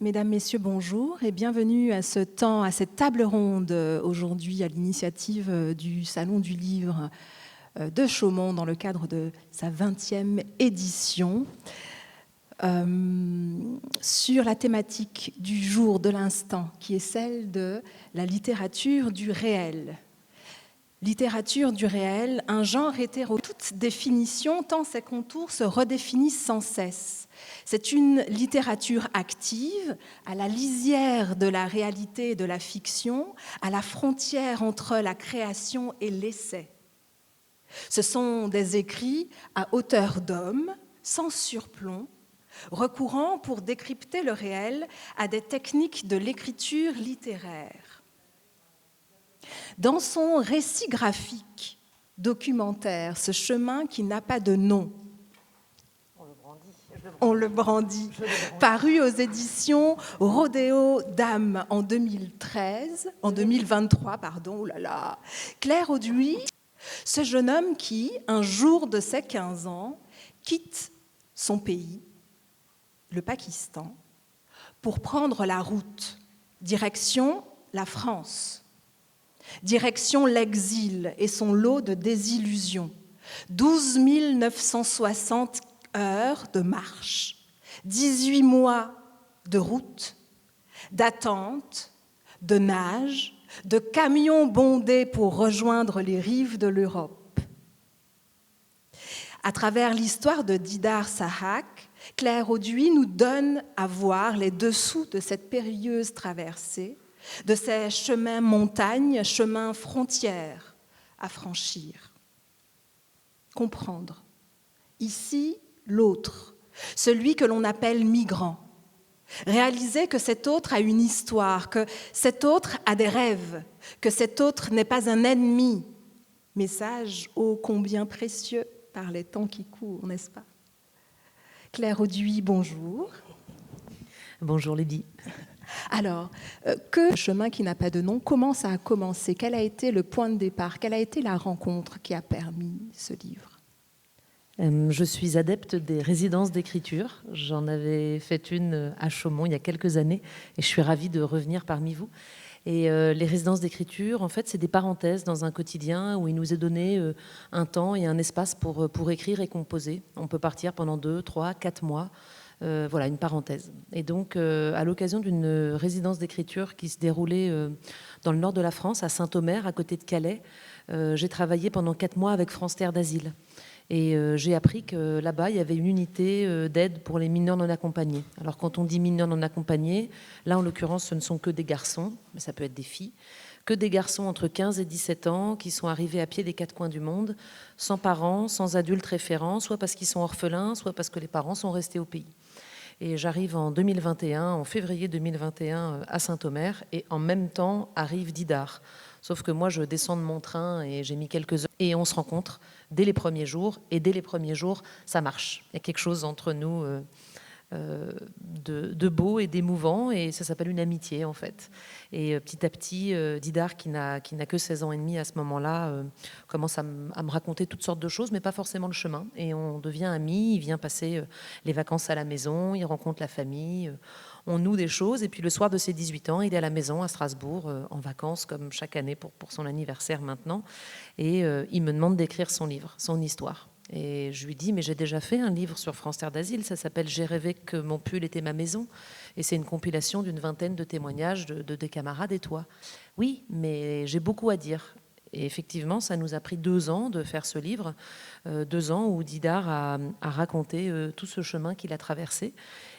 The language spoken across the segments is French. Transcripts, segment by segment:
Mesdames, Messieurs, bonjour et bienvenue à ce temps, à cette table ronde aujourd'hui à l'initiative du Salon du Livre de Chaumont dans le cadre de sa 20e édition sur la thématique du jour, de l'instant, qui est celle de la littérature du réel. Littérature du réel, un genre hétéro, toute définition, tant ses contours se redéfinissent sans cesse. C'est une littérature active, à la lisière de la réalité et de la fiction, à la frontière entre la création et l'essai. Ce sont des écrits à hauteur d'homme, sans surplomb, recourant pour décrypter le réel à des techniques de l'écriture littéraire. Dans son récit graphique, documentaire, ce chemin qui n'a pas de nom, on le brandit, paru aux éditions Rodéo d'âme en 2023, oh là là, Claire Auduit, ce jeune homme qui, un jour de ses 15 ans, quitte son pays, le Pakistan, pour prendre la route, direction la France, direction l'exil et son lot de désillusions, 12 960 heures de marche, 18 mois de route, d'attente, de nage, de camions bondés pour rejoindre les rives de l'Europe. À travers l'histoire de Didar Sahak, Claire Auduit nous donne à voir les dessous de cette périlleuse traversée, de ces chemins montagnes, chemins frontières à franchir. Comprendre. Ici, l'autre, celui que l'on appelle migrant. Réaliser que cet autre a une histoire, que cet autre a des rêves, que cet autre n'est pas un ennemi. Message ô combien précieux par les temps qui courent, n'est-ce pas? Claire Auduit, bonjour. Bonjour Lydie. Alors, que le chemin qui n'a pas de nom, comment ça a commencé? Quel a été le point de départ? Quelle a été la rencontre qui a permis ce livre? Je suis adepte des résidences d'écriture. J'en avais fait une à Chaumont il y a quelques années et je suis ravie de revenir parmi vous. Et les résidences d'écriture, en fait, c'est des parenthèses dans un quotidien où il nous est donné un temps et un espace pour écrire et composer. On peut partir pendant 2, 3, 4 mois. Voilà, une parenthèse. Et donc, à l'occasion d'une résidence d'écriture qui se déroulait dans le nord de la France, à Saint-Omer, à côté de Calais, j'ai travaillé pendant 4 mois avec France Terre d'Asile. Et j'ai appris que là-bas, il y avait une unité d'aide pour les mineurs non accompagnés. Alors quand on dit mineurs non accompagnés, là en l'occurrence, ce ne sont que des garçons, mais ça peut être des filles, que des garçons entre 15 et 17 ans qui sont arrivés à pied des 4 coins du monde, sans parents, sans adultes référents, soit parce qu'ils sont orphelins, soit parce que les parents sont restés au pays. Et j'arrive en 2021, en février 2021, à Saint-Omer, et en même temps arrive Didar. Sauf que moi, je descends de mon train et j'ai mis quelques heures. Et on se rencontre dès les premiers jours. Et dès les premiers jours, ça marche. Il y a quelque chose entre nous de beau et d'émouvant. Et ça s'appelle une amitié, en fait. Et petit à petit, Didar, qui n'a que 16 ans et demi à ce moment-là, commence à me raconter toutes sortes de choses, mais pas forcément le chemin. Et on devient amis. Il vient passer les vacances à la maison. Il rencontre la famille. On noue des choses, et puis le soir de ses 18 ans, il est à la maison à Strasbourg, en vacances, comme chaque année pour son anniversaire maintenant, et il me demande d'écrire son livre, son histoire. Et je lui dis, mais j'ai déjà fait un livre sur France Terre d'Asile, ça s'appelle « J'ai rêvé que mon pull était ma maison », et c'est une compilation d'une vingtaine de témoignages de des camarades et toi. Oui, mais j'ai beaucoup à dire. Et effectivement, ça nous a pris 2 ans de faire ce livre, 2 ans où Didar a raconté tout ce chemin qu'il a traversé.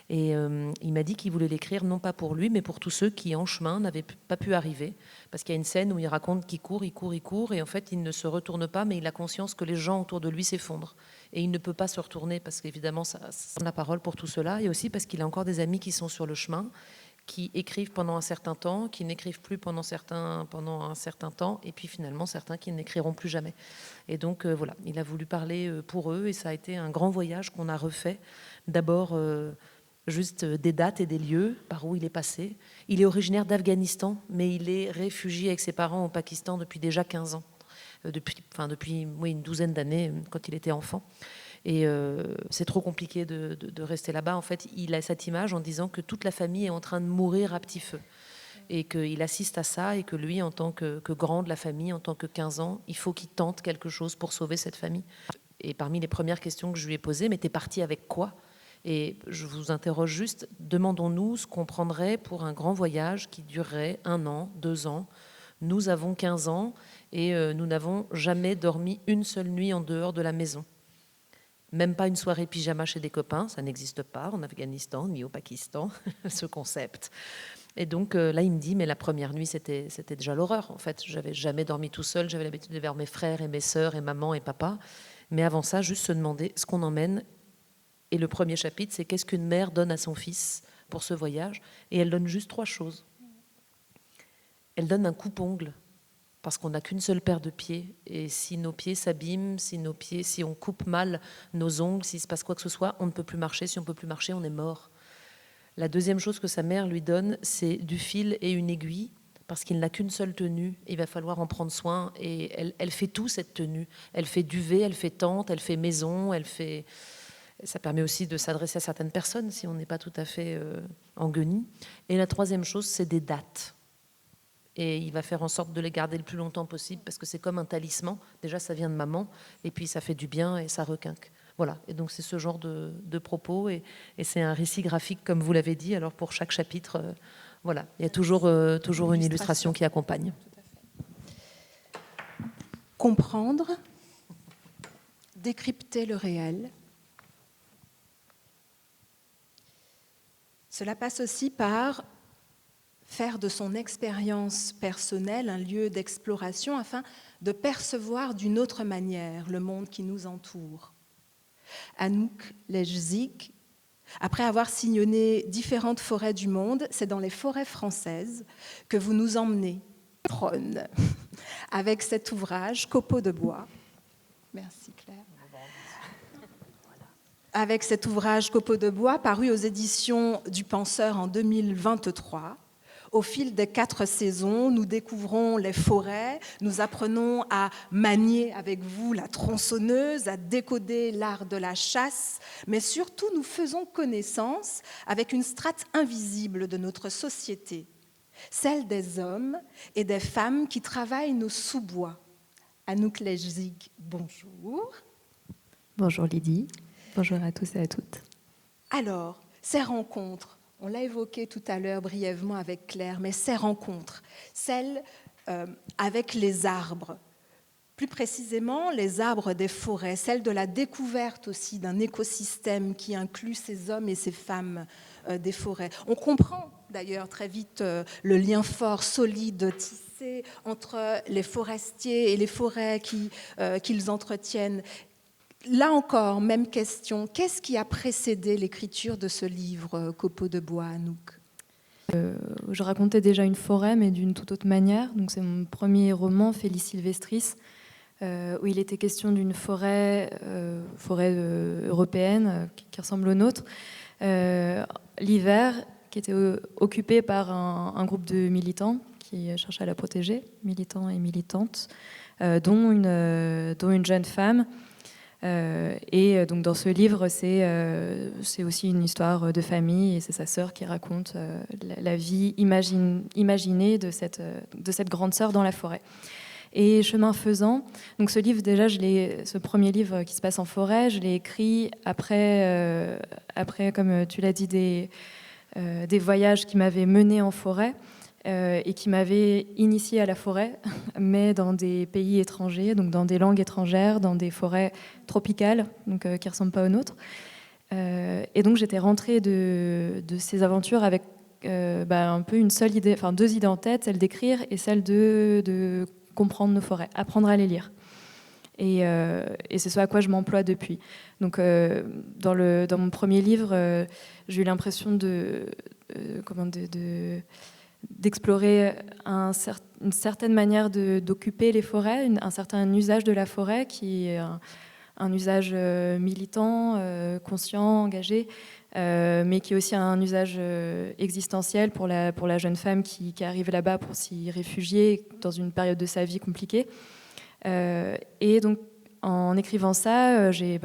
Et il m'a dit qu'il voulait l'écrire non pas pour lui, mais pour tous ceux qui, en chemin, n'avaient pas pu arriver. Parce qu'il y a une scène où il raconte qu'il court, et en fait, il ne se retourne pas, mais il a conscience que les gens autour de lui s'effondrent. Et il ne peut pas se retourner, parce qu'évidemment, ça prend la parole pour tout cela, et aussi parce qu'il a encore des amis qui sont sur le chemin, qui écrivent pendant un certain temps, qui n'écrivent plus pendant un certain temps, et puis finalement, certains qui n'écriront plus jamais. Et donc, voilà, il a voulu parler pour eux, et ça a été un grand voyage qu'on a refait. D'abord... juste des dates et des lieux, par où il est passé. Il est originaire d'Afghanistan, mais il est réfugié avec ses parents au Pakistan depuis déjà 15 ans, depuis une douzaine d'années, quand il était enfant. Et c'est trop compliqué de rester là-bas. En fait, il a cette image en disant que toute la famille est en train de mourir à petit feu. Et qu'il assiste à ça, et que lui, en tant que grand de la famille, en tant que 15 ans, il faut qu'il tente quelque chose pour sauver cette famille. Et parmi les premières questions que je lui ai posées, mais t'es parti avec quoi ? Et je vous interroge juste, demandons-nous ce qu'on prendrait pour un grand voyage qui durerait 1 an, 2 ans. Nous avons 15 ans et nous n'avons jamais dormi une seule nuit en dehors de la maison. Même pas une soirée pyjama chez des copains, ça n'existe pas en Afghanistan ni au Pakistan, ce concept. Et donc là, il me dit, mais la première nuit, c'était déjà l'horreur. En fait, j'avais jamais dormi tout seul, j'avais l'habitude de voir mes frères et mes sœurs et maman et papa. Mais avant ça, juste se demander ce qu'on emmène. Et le premier chapitre, c'est qu'est-ce qu'une mère donne à son fils pour ce voyage. Et elle donne juste 3 choses. Elle donne un coupe-ongle, parce qu'on n'a qu'une seule paire de pieds. Et si nos pieds s'abîment, si on coupe mal nos ongles, s'il se passe quoi que ce soit, on ne peut plus marcher. Si on ne peut plus marcher, on est mort. La deuxième chose que sa mère lui donne, c'est du fil et une aiguille, parce qu'il n'a qu'une seule tenue. Il va falloir en prendre soin. Et elle fait tout, cette tenue. Elle fait duvet, elle fait tente, elle fait maison, elle fait... Ça permet aussi de s'adresser à certaines personnes si on n'est pas tout à fait en guenille. Et la troisième chose, c'est des dates. Et il va faire en sorte de les garder le plus longtemps possible parce que c'est comme un talisman. Déjà, ça vient de maman et puis ça fait du bien et ça requinque. Voilà. Et donc, c'est ce genre de propos et c'est un récit graphique, comme vous l'avez dit. Alors, pour chaque chapitre, voilà, il y a toujours une illustration qui accompagne. Comprendre, décrypter le réel. Cela passe aussi par faire de son expérience personnelle un lieu d'exploration afin de percevoir d'une autre manière le monde qui nous entoure. Anouk Lejzik, après avoir sillonné différentes forêts du monde, c'est dans les forêts françaises que vous nous emmenez, prône, avec cet ouvrage, Copeaux de bois. Merci Claire. Avec cet ouvrage Copeaux de bois, paru aux éditions du Penseur en 2023. Au fil des 4 saisons, nous découvrons les forêts, nous apprenons à manier avec vous la tronçonneuse, à décoder l'art de la chasse, mais surtout nous faisons connaissance avec une strate invisible de notre société, celle des hommes et des femmes qui travaillent nos sous-bois. Anouk Lejzik, bonjour. Bonjour Lydie. Bonjour à tous et à toutes. Alors, ces rencontres, on l'a évoqué tout à l'heure brièvement avec Claire, mais ces rencontres, celles avec les arbres, plus précisément les arbres des forêts, celles de la découverte aussi d'un écosystème qui inclut ces hommes et ces femmes des forêts. On comprend d'ailleurs très vite le lien fort, solide, tissé entre les forestiers et les forêts qu'ils entretiennent. Là encore, même question. Qu'est-ce qui a précédé l'écriture de ce livre, Copeaux de bois, Anouk ? Je racontais déjà une forêt, mais d'une toute autre manière. Donc, c'est mon premier roman, Félix Sylvestris, où il était question d'une forêt européenne qui ressemble aux nôtres, l'hiver, qui était occupée par un groupe de militants qui cherchaient à la protéger, militants et militantes, dont une jeune femme. Et donc dans ce livre, c'est aussi une histoire de famille et c'est sa sœur qui raconte la vie imaginée de cette grande sœur dans la forêt. Et chemin faisant, donc ce livre déjà, ce premier livre qui se passe en forêt, je l'ai écrit après, comme tu l'as dit, des voyages qui m'avaient mené en forêt. Et qui m'avait initiée à la forêt, mais dans des pays étrangers, donc dans des langues étrangères, dans des forêts tropicales, donc qui ne ressemblent pas aux nôtres. Et donc j'étais rentrée de ces aventures avec un peu une seule idée, enfin 2 idées en tête, celle d'écrire et celle de comprendre nos forêts, apprendre à les lire. Et c'est ce à quoi je m'emploie depuis. Donc dans mon premier livre, j'ai eu l'impression d'explorer une certaine manière d'occuper les forêts, un certain usage de la forêt qui est un usage militant, conscient, engagé, mais qui est aussi un usage existentiel pour la jeune femme qui arrive là-bas pour s'y réfugier dans une période de sa vie compliquée. Et donc, en écrivant ça, je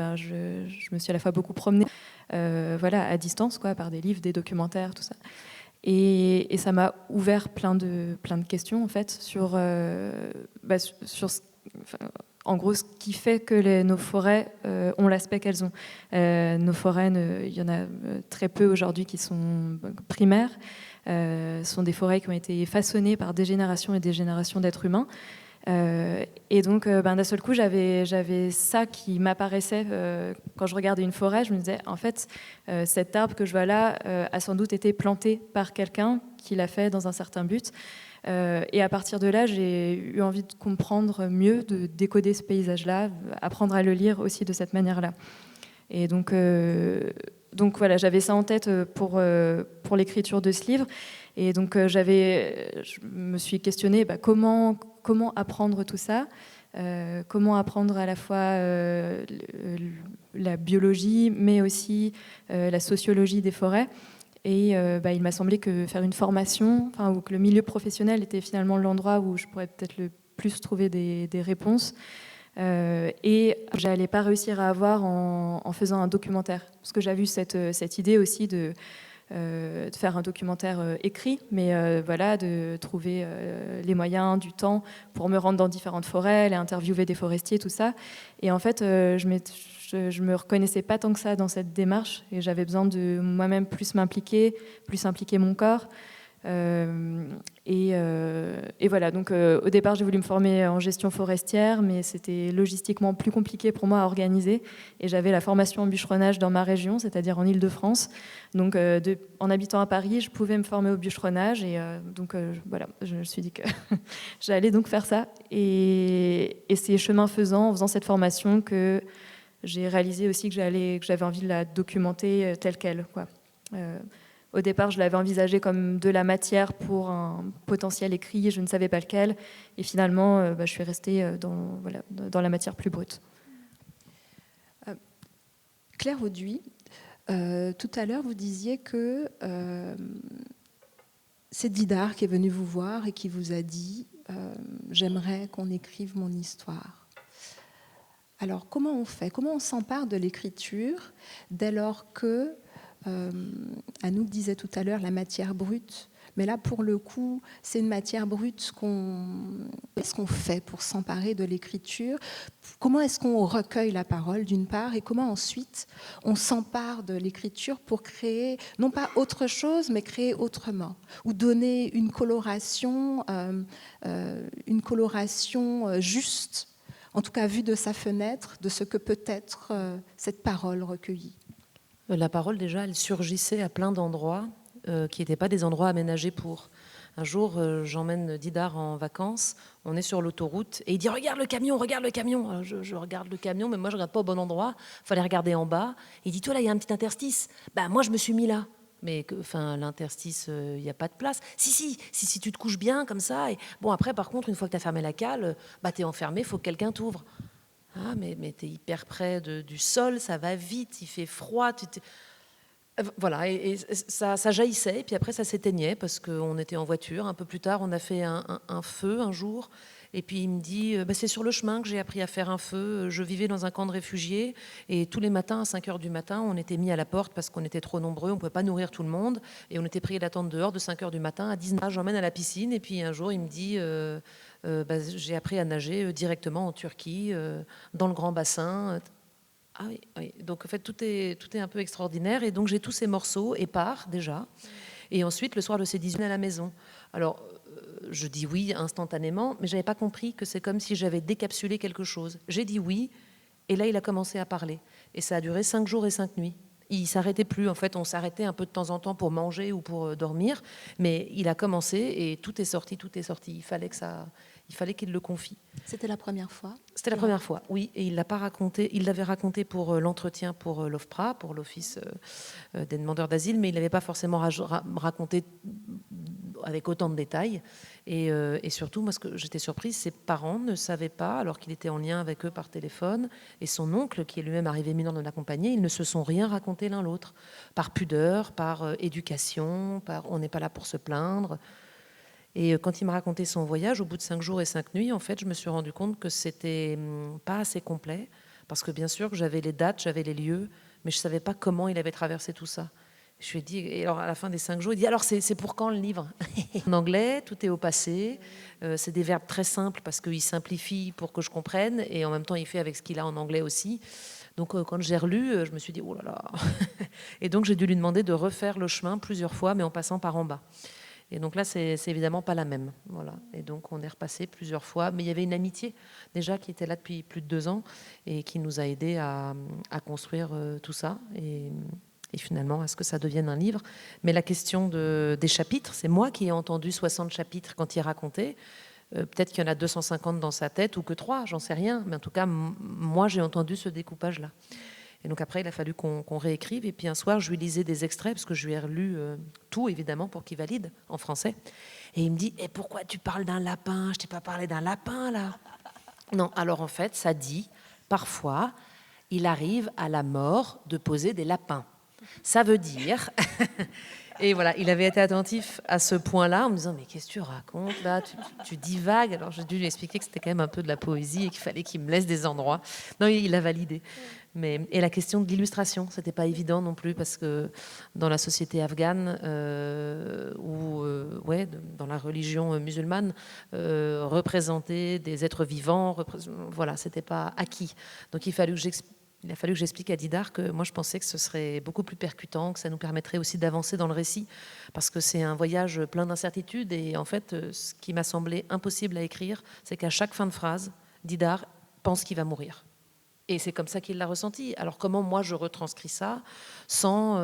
me suis à la fois beaucoup promenée à distance, quoi, par des livres, des documentaires, tout ça. Et ça m'a ouvert plein de questions, en fait, sur en gros, ce qui fait que nos forêts ont l'aspect qu'elles ont. Nos forêts, il y en a très peu aujourd'hui qui sont primaires. Ce sont des forêts qui ont été façonnées par des générations et des générations d'êtres humains. Et donc, d'un seul coup, j'avais ça qui m'apparaissait quand je regardais une forêt. Je me disais, en fait, cet arbre que je vois là a sans doute été planté par quelqu'un qui l'a fait dans un certain but. Et à partir de là, j'ai eu envie de comprendre mieux, de décoder ce paysage-là, apprendre à le lire aussi de cette manière-là. Et donc voilà, j'avais ça en tête pour l'écriture de ce livre. Et donc je me suis questionnée comment apprendre tout ça, comment apprendre à la fois la biologie, mais aussi la sociologie des forêts. Et il m'a semblé que faire une formation, ou que le milieu professionnel était finalement l'endroit où je pourrais peut-être le plus trouver des réponses. Et j'allais pas réussir à avoir en faisant un documentaire. Parce que j'avais eu cette idée aussi de faire un documentaire écrit, mais de trouver les moyens, du temps pour me rendre dans différentes forêts, aller interviewer des forestiers, tout ça. Et en fait, je me reconnaissais pas tant que ça dans cette démarche, et j'avais besoin de moi-même plus m'impliquer, plus impliquer mon corps. Et voilà, donc au départ j'ai voulu me former en gestion forestière, mais c'était logistiquement plus compliqué pour moi à organiser, et j'avais la formation en bûcheronnage dans ma région, c'est-à-dire en Île-de-France. Donc en habitant à Paris, je pouvais me former au bûcheronnage, et je me suis dit que j'allais donc faire ça. Et c'est chemin faisant, en faisant cette formation, que j'ai réalisé aussi que j'avais envie de la documenter telle qu'elle, quoi. Au départ, je l'avais envisagé comme de la matière pour un potentiel écrit, je ne savais pas lequel. Et finalement, je suis restée dans la matière plus brute. Claire Auduit, tout à l'heure, vous disiez que c'est Didar qui est venu vous voir et qui vous a dit « J'aimerais qu'on écrive mon histoire ». Alors, comment on fait ? Comment on s'empare de l'écriture dès lors que Anouk disait tout à l'heure la matière brute, mais là pour le coup c'est une matière brute. Qu'est-ce qu'on fait pour s'emparer de l'écriture ? Comment est-ce qu'on recueille la parole d'une part, et comment ensuite on s'empare de l'écriture pour créer non pas autre chose mais créer autrement, ou donner une coloration juste, en tout cas vue de sa fenêtre, de ce que peut être cette parole recueillie. La parole, déjà, elle surgissait à plein d'endroits qui n'étaient pas des endroits aménagés pour. Un jour, j'emmène Didar en vacances, on est sur l'autoroute, et il dit « Regarde le camion !» Alors, je regarde le camion, mais moi, je ne regarde pas au bon endroit. Il fallait regarder en bas. Il dit « Toi, là, il y a un petit interstice. » Moi, je me suis mis là. Mais l'interstice, il n'y a pas de place. Si, tu te couches bien, comme ça. Et bon, après, par contre, une fois que tu as fermé la cale, tu es enfermé, il faut que quelqu'un t'ouvre. Ah, mais tu es hyper près du sol, ça va vite, il fait froid. Voilà, et ça jaillissait, et puis après ça s'éteignait parce qu'on était en voiture. Un peu plus tard, on a fait un feu un jour, et puis il me dit c'est sur le chemin que j'ai appris à faire un feu. Je vivais dans un camp de réfugiés, et tous les matins à 5h du matin, on était mis à la porte parce qu'on était trop nombreux, on ne pouvait pas nourrir tout le monde, et on était priés d'attendre dehors de 5h du matin à 19h. J'emmène à la piscine, et puis un jour il me dit j'ai appris à nager directement en Turquie, dans le grand bassin. Ah oui. Donc en fait tout est un peu extraordinaire, et donc j'ai tous ces morceaux épars déjà, et ensuite le soir de ces 18 à la maison. Alors je dis oui instantanément, mais j'avais pas compris que c'est comme si j'avais décapsulé quelque chose. J'ai dit oui, et là il a commencé à parler, et ça a duré 5 jours et 5 nuits. Il s'arrêtait plus, en fait on s'arrêtait un peu de temps en temps pour manger ou pour dormir, mais il a commencé et tout est sorti. Il fallait qu'il le confie. C'était la première fois ? C'était la première fois, oui. Et il l'a pas raconté. Il l'avait raconté pour l'entretien pour l'OFPRA, pour l'Office des demandeurs d'asile, mais il n'avait pas forcément raconté avec autant de détails. Et surtout, moi, ce que j'étais surprise, ses parents ne savaient pas, alors qu'il était en lien avec eux par téléphone, et son oncle, qui est lui-même arrivé mineur non accompagné, ils ne se sont rien raconté l'un l'autre, par pudeur, par éducation, par on n'est pas là pour se plaindre. Et quand il m'a raconté son voyage, au bout de 5 jours et 5 nuits, en fait, je me suis rendu compte que c'était pas assez complet, parce que bien sûr, j'avais les dates, j'avais les lieux, mais je savais pas comment il avait traversé tout ça. Je lui ai dit, et alors à la fin des 5 jours, il dit, alors c'est pour quand le livre? En anglais, tout est au passé, c'est des verbes très simples parce qu'il simplifie pour que je comprenne, et en même temps, il fait avec ce qu'il a en anglais aussi. Donc quand j'ai relu, je me suis dit, oh là là. Et donc j'ai dû lui demander de refaire le chemin plusieurs fois, mais en passant par en bas. Et donc là, c'est évidemment pas la même. Voilà. Et donc on est repassé plusieurs fois. Mais il y avait une amitié déjà qui était là depuis plus de 2 ans et qui nous a aidés à construire tout ça. Et finalement, à ce que ça devienne un livre. Mais la question des chapitres, c'est moi qui ai entendu 60 chapitres quand il racontait. Peut-être qu'il y en a 250 dans sa tête ou que 3, j'en sais rien. Mais en tout cas, moi, j'ai entendu ce découpage-là. Et donc après, il a fallu qu'on réécrive. Et puis un soir, je lui lisais des extraits, parce que je lui ai relu tout, évidemment, pour qu'il valide en français. Et il me dit, et pourquoi tu parles d'un lapin? Je t'ai pas parlé d'un lapin, là. Non, alors en fait, ça dit, parfois, il arrive à la mort de poser des lapins. Ça veut dire... Et voilà, il avait été attentif à ce point-là, en me disant, mais qu'est-ce que tu racontes là, tu divagues. Alors j'ai dû lui expliquer que c'était quand même un peu de la poésie et qu'il fallait qu'il me laisse des endroits. Non, il a validé. Et la question de l'illustration, c'était pas évident non plus, parce que dans la société afghane, dans la religion musulmane, représenter des êtres vivants, voilà, c'était pas acquis. Donc il a fallu que j'explique à Didar que moi je pensais que ce serait beaucoup plus percutant, que ça nous permettrait aussi d'avancer dans le récit, parce que c'est un voyage plein d'incertitudes. Et en fait, ce qui m'a semblé impossible à écrire, c'est qu'à chaque fin de phrase, Didar pense qu'il va mourir. Et c'est comme ça qu'il l'a ressenti. Alors comment moi je retranscris ça sans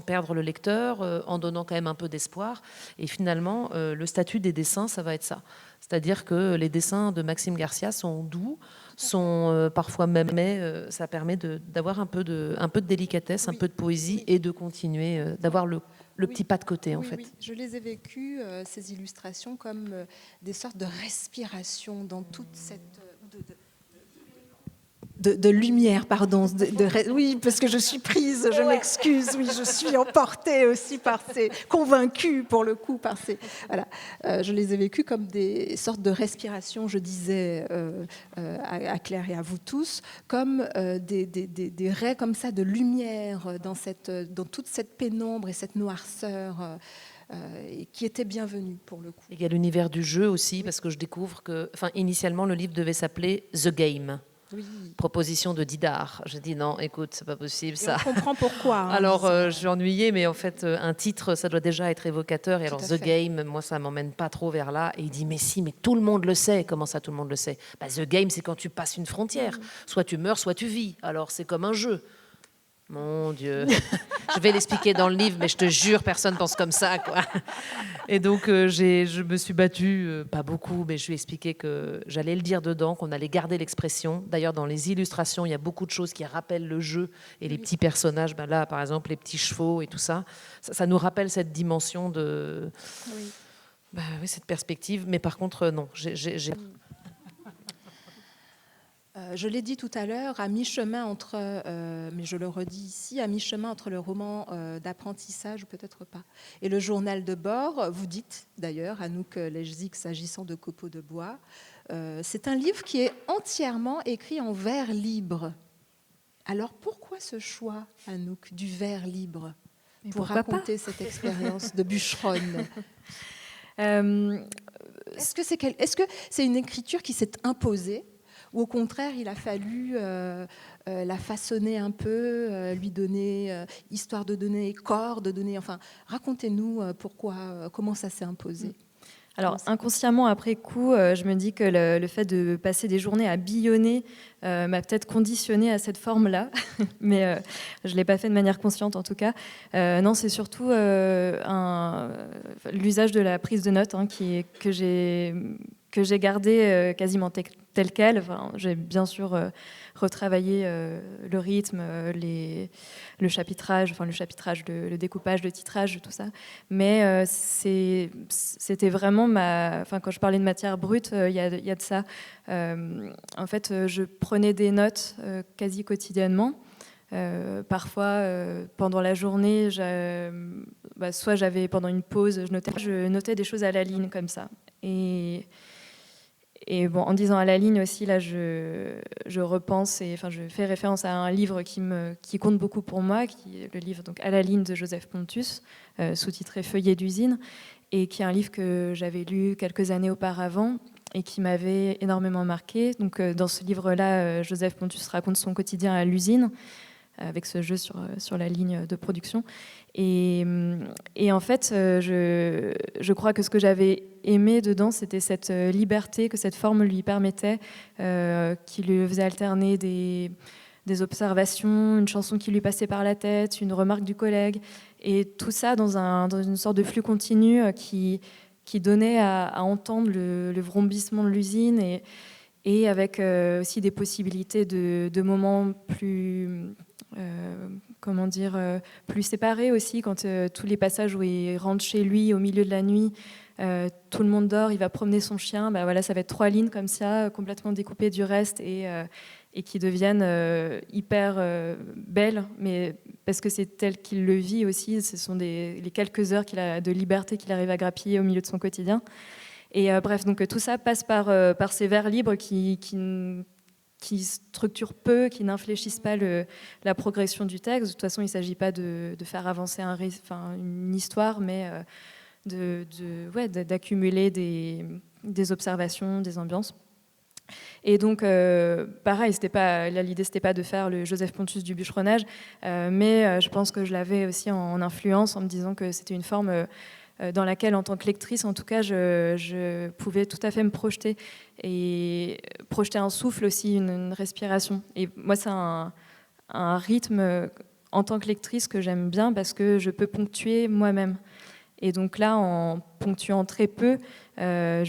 perdre le lecteur, en donnant quand même un peu d'espoir. Et finalement, le statut des dessins, ça va être ça. C'est-à-dire que les dessins de Maxime Garcia sont doux, sont parfois même, mais ça permet d'avoir un peu de délicatesse, un peu de poésie, et de continuer, d'avoir le petit pas de côté, en fait. Oui. Je les ai vécues, ces illustrations, comme des sortes de respiration dans toute cette... De lumière, pardon. Oui, parce que je suis prise, je m'excuse. Oui, je suis emportée aussi par ces... convaincue, pour le coup, par ces... Voilà. Je les ai vécues comme des sortes de respiration, je disais à Claire et à vous tous, comme des raies comme ça de lumière dans toute cette pénombre et cette noirceur qui était bienvenue, pour le coup. Il y a l'univers du jeu aussi, parce que je découvre que... initialement, le livre devait s'appeler « The Game ». Oui. Proposition de Didar. Je dis non, écoute, c'est pas possible ça. On comprend pourquoi. Alors je suis ennuyée, mais en fait un titre, ça doit déjà être évocateur. Et alors The Game, moi ça m'emmène pas trop vers là. Et il dit mais si, mais tout le monde le sait. Comment ça tout le monde le sait? The Game, c'est quand tu passes une frontière. Soit tu meurs, soit tu vis. Alors c'est comme un jeu. Mon Dieu, je vais l'expliquer dans le livre, mais je te jure, personne pense comme ça, quoi. Et donc, je me suis battue, pas beaucoup, mais je lui ai expliqué que j'allais le dire dedans, qu'on allait garder l'expression. D'ailleurs, dans les illustrations, il y a beaucoup de choses qui rappellent le jeu et les petits personnages. Là, par exemple, les petits chevaux et tout ça. Ça nous rappelle cette dimension de... Oui, cette perspective. Mais par contre, non, je l'ai dit tout à l'heure, à mi-chemin entre, mais je le redis ici, à mi-chemin entre le roman d'apprentissage, ou peut-être pas, et le journal de bord. Vous dites d'ailleurs, Anouk Lejzik, s'agissant de Copeaux de bois, c'est un livre qui est entièrement écrit en vers libre. Alors pourquoi ce choix, Anouk, du vers libre pour raconter cette expérience de bûcheronne? Est-ce que c'est une écriture qui s'est imposée, ou au contraire, il a fallu la façonner un peu, lui donner, histoire de donner corps, de donner... Enfin, racontez-nous comment ça s'est imposé. Alors, inconsciemment, après coup, je me dis que le fait de passer des journées à billonner m'a peut-être conditionnée à cette forme-là, mais je ne l'ai pas fait de manière consciente en tout cas. Non, c'est surtout l'usage de la prise de notes que j'ai gardé quasiment tel quel. Enfin, j'ai bien sûr retravaillé le rythme, le chapitrage, le découpage, le titrage, tout ça. Mais c'était vraiment quand je parlais de matière brute, il y a de ça. En fait, je prenais des notes quasi quotidiennement. Parfois, pendant la journée, soit j'avais pendant une pause, je notais des choses à la ligne comme ça. Et bon, en disant à la ligne aussi, là, je repense, je fais référence à un livre qui compte beaucoup pour moi, qui est le livre donc, À la ligne de Joseph Pontus, sous-titré Feuillet d'usine, et qui est un livre que j'avais lu quelques années auparavant et qui m'avait énormément marqué. Donc, dans ce livre-là, Joseph Pontus raconte son quotidien à l'usine, avec ce jeu sur la ligne de production. Et en fait, je crois que ce que j'avais aimé dedans, c'était cette liberté que cette forme lui permettait, qui lui faisait alterner des observations, une chanson qui lui passait par la tête, une remarque du collègue, et tout ça dans une sorte de flux continu qui donnait à entendre le vrombissement de l'usine, et avec aussi des possibilités de moments plus... plus séparés aussi, quand tous les passages où il rentre chez lui au milieu de la nuit, tout le monde dort, il va promener son chien, voilà, ça va être 3 lignes comme ça, complètement découpées du reste, et qui deviennent hyper belles, mais parce que c'est tel qu'il le vit aussi, ce sont les quelques heures de liberté qu'il arrive à grappiller au milieu de son quotidien. Et bref, donc tout ça passe par ces vers libres qui structurent peu, qui n'infléchissent pas la progression du texte. De toute façon, il ne s'agit pas de faire avancer une histoire, mais d'accumuler des observations, des ambiances. Et donc, pareil, l'idée, c'était pas de faire le Joseph Pontus du bûcheronnage, mais je pense que je l'avais aussi en influence, en me disant que c'était une forme dans laquelle, en tant que lectrice, en tout cas, je pouvais tout à fait me projeter, et projeter un souffle aussi, une respiration. Et moi, c'est un rythme, en tant que lectrice, que j'aime bien, parce que je peux ponctuer moi-même. Et donc là, en ponctuant très peu, mais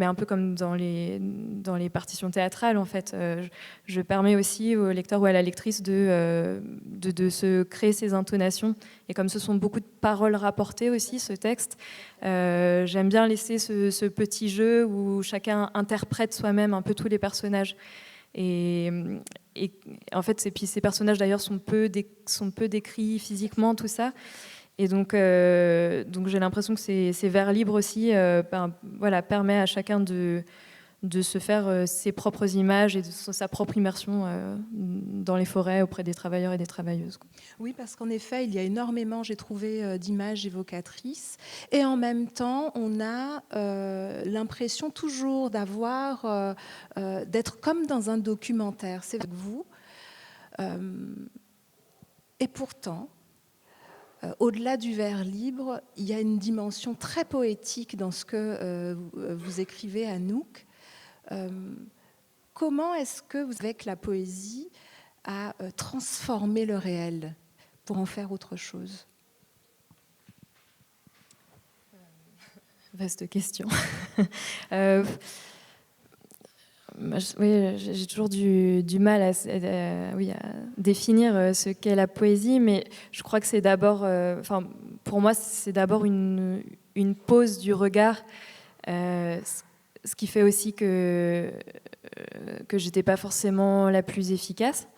un peu comme dans les partitions théâtrales, en fait, je permets aussi au lecteur ou à la lectrice de se créer ses intonations. Et comme ce sont beaucoup de paroles rapportées aussi, ce texte, j'aime bien laisser ce petit jeu où chacun interprète soi-même un peu tous les personnages. Et en fait, ces personnages d'ailleurs sont peu décrits physiquement, tout ça. Et donc j'ai l'impression que ces vers libres aussi permet à chacun de se faire ses propres images et sa propre immersion dans les forêts auprès des travailleurs et des travailleuses. Oui, parce qu'en effet, il y a énormément, j'ai trouvé, d'images évocatrices. Et en même temps, on a l'impression toujours d'être comme dans un documentaire. C'est avec vous. Et pourtant, au-delà du vers libre, il y a une dimension très poétique dans ce que vous écrivez, Anouk. Comment est-ce que vous, avec la poésie, a transformé le réel pour en faire autre chose? Vaste question. Oui, j'ai toujours du mal à définir ce qu'est la poésie, mais je crois que c'est d'abord, pour moi, c'est d'abord une pause du regard, ce qui fait aussi que j'étais pas forcément la plus efficace,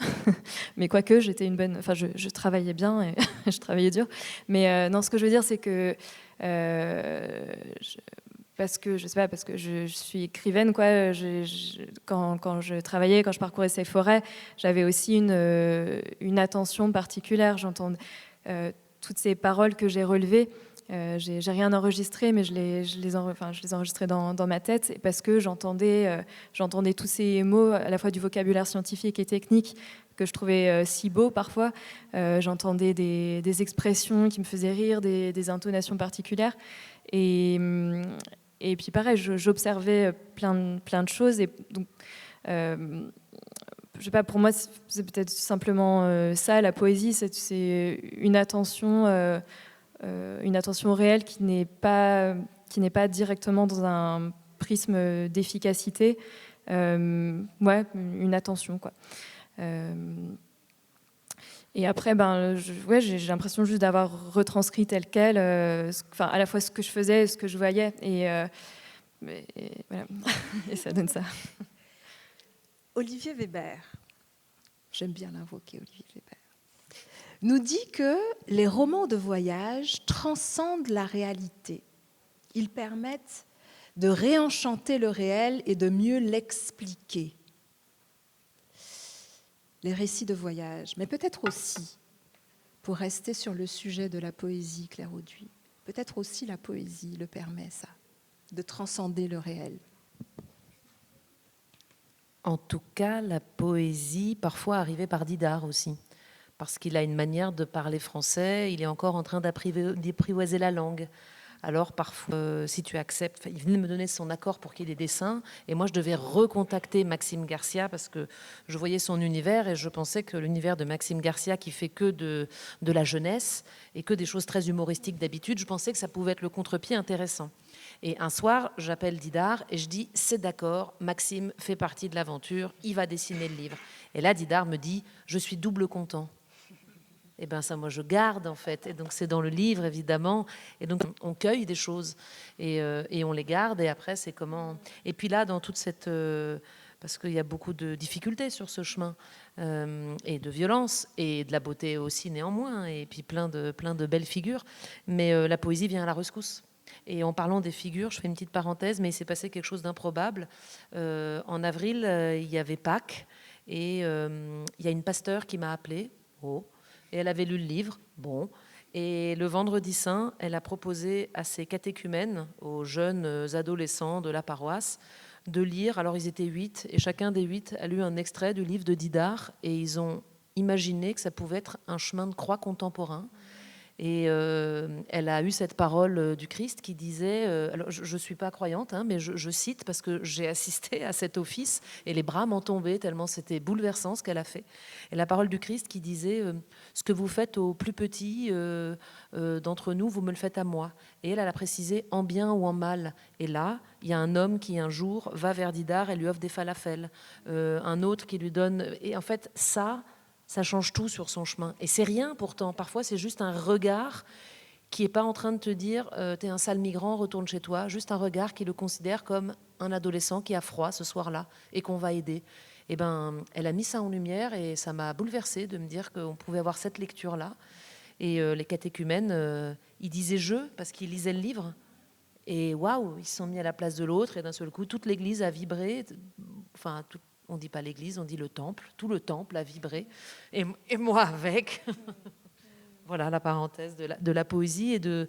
mais quoique j'étais une bonne, je travaillais bien et je travaillais dur, mais non, ce que je veux dire, c'est que parce que je suis écrivaine, quoi. Quand je travaillais, quand je parcourais ces forêts, j'avais aussi une attention particulière. J'entends toutes ces paroles que j'ai relevées. J'ai rien enregistré, mais je les enregistrais dans ma tête, parce que j'entendais tous ces mots, à la fois du vocabulaire scientifique et technique, que je trouvais si beau parfois. J'entendais des expressions qui me faisaient rire, des intonations particulières. Et puis pareil, j'observais plein de choses. Et donc, je sais pas, pour moi, c'est peut-être simplement ça, la poésie, c'est une attention réelle qui n'est pas directement dans un prisme d'efficacité. Une attention, quoi. Et après, j'ai l'impression juste d'avoir retranscrit tel quel, à la fois ce que je faisais et ce que je voyais. Et voilà. Et ça donne ça. Olivier Weber. J'aime bien l'invoquer, Olivier Weber. nous dit que les romans de voyage transcendent la réalité. Ils permettent de réenchanter le réel et de mieux l'expliquer. Les récits de voyage, mais peut-être aussi, pour rester sur le sujet de la poésie, Claire Auduit, peut-être aussi la poésie le permet, ça, de transcender le réel. En tout cas, la poésie, parfois arrivée par Didart aussi, parce qu'il a une manière de parler français, il est encore en train d'apprivoiser la langue. Alors parfois, si tu acceptes, il venait de me donner son accord pour qu'il y ait des dessins, et moi je devais recontacter Maxime Garcia parce que je voyais son univers et je pensais que l'univers de Maxime Garcia, qui fait que de la jeunesse et que des choses très humoristiques d'habitude, je pensais que ça pouvait être le contre-pied intéressant. Et un soir, j'appelle Didart et je dis « c'est d'accord, Maxime fait partie de l'aventure, il va dessiner le livre ». Et là, Didart me dit « je suis double content ». Et bien ça, moi, je garde, en fait. Et donc, c'est dans le livre, évidemment. Et donc, on cueille des choses et on les garde. Et après, c'est comment... Et puis là, dans toute cette... parce qu'il y a beaucoup de difficultés sur ce chemin, et de violence, et de la beauté aussi, néanmoins, et puis plein de belles figures. Mais la poésie vient à la rescousse. Et en parlant des figures, je fais une petite parenthèse, mais il s'est passé quelque chose d'improbable. En avril, il y avait Pâques, et il y a une pasteur qui m'a appelée. Oh. Et elle avait lu le livre, bon. Et le vendredi saint, elle a proposé à ses catéchumènes, aux jeunes adolescents de la paroisse, de lire. Alors ils étaient 8, et chacun des 8 a lu un extrait du livre de Didart, et ils ont imaginé que ça pouvait être un chemin de croix contemporain. Et elle a eu cette parole du Christ qui disait, alors je ne suis pas croyante, hein, mais je cite parce que j'ai assisté à cet office et les bras m'en tombaient tellement c'était bouleversant ce qu'elle a fait. Et la parole du Christ qui disait, ce que vous faites aux plus petits d'entre nous, vous me le faites à moi. Et elle a précisé en bien ou en mal. Et là, il y a un homme qui un jour va vers Didart et lui offre des falafels. Un autre qui lui donne... Et en fait, ça change tout sur son chemin. Et c'est rien pourtant. Parfois, c'est juste un regard qui n'est pas en train de te dire t'es un sale migrant, retourne chez toi. Juste un regard qui le considère comme un adolescent qui a froid ce soir-là et qu'on va aider. Et ben, elle a mis ça en lumière et ça m'a bouleversée de me dire qu'on pouvait avoir cette lecture-là. Et les catéchumènes, ils disaient je parce qu'ils lisaient le livre. Et waouh, ils se sont mis à la place de l'autre et d'un seul coup, toute l'église a vibré. Enfin, on ne dit pas l'église, on dit le temple. Tout le temple a vibré. Et moi avec. Voilà la parenthèse de la poésie et de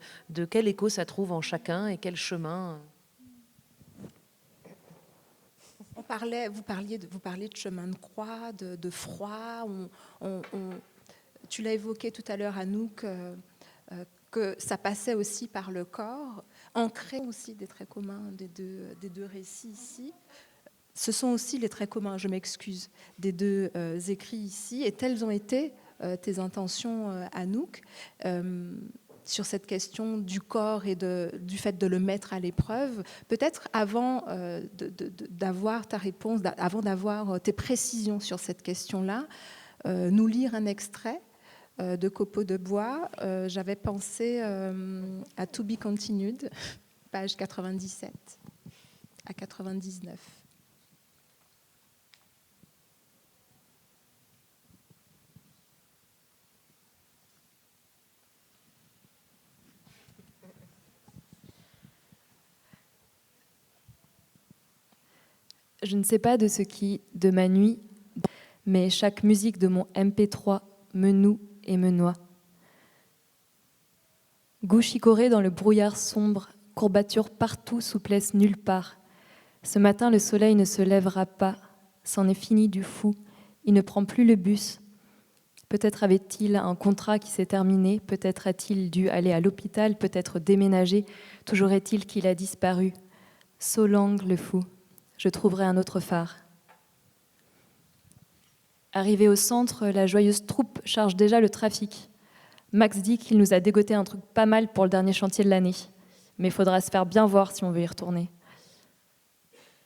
quel écho ça trouve en chacun et quel chemin. Vous parliez de chemin de croix, de froid. Tu l'as évoqué tout à l'heure, Anouk, que ça passait aussi par le corps, ancré aussi des traits communs des deux récits ici. Ce sont aussi les traits communs, je m'excuse, des deux écrits ici. Et telles ont été tes intentions, Anouk, sur cette question du corps et du fait de le mettre à l'épreuve. Peut-être avant d'avoir ta réponse, avant d'avoir tes précisions sur cette question-là, nous lire un extrait de Copeaux de bois. J'avais pensé à To Be Continued, page 97 à 99. Je ne sais pas de ce qui, de ma nuit, mais chaque musique de mon MP3 me noue et me noie. Goût chicoré dans le brouillard sombre, courbature partout, souplesse nulle part. Ce matin, le soleil ne se lèvera pas, c'en est fini du fou, il ne prend plus le bus. Peut-être avait-il un contrat qui s'est terminé, peut-être a-t-il dû aller à l'hôpital, peut-être déménager, toujours est-il qu'il a disparu. So long, le fou. Je trouverai un autre phare. Arrivé au centre, la joyeuse troupe charge déjà le trafic. Max dit qu'il nous a dégoté un truc pas mal pour le dernier chantier de l'année. Mais il faudra se faire bien voir si on veut y retourner.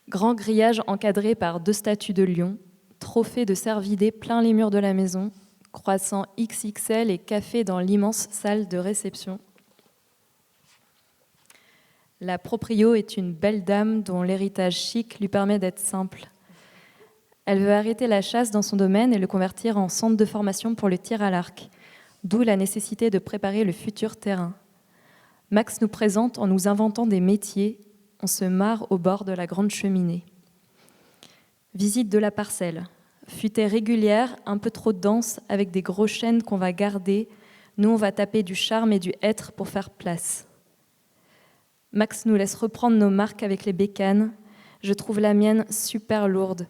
Grand grillage encadré par 2 statues de lions, trophées de cervidés plein les murs de la maison, croissants XXL et café dans l'immense salle de réception. La proprio est une belle dame dont l'héritage chic lui permet d'être simple. Elle veut arrêter la chasse dans son domaine et le convertir en centre de formation pour le tir à l'arc. D'où la nécessité de préparer le futur terrain. Max nous présente en nous inventant des métiers. On se marre au bord de la grande cheminée. Visite de la parcelle. Futaie régulière, un peu trop dense, avec des gros chênes qu'on va garder. Nous, on va taper du charme et du hêtre pour faire place. Max nous laisse reprendre nos marques avec les bécanes. Je trouve la mienne super lourde.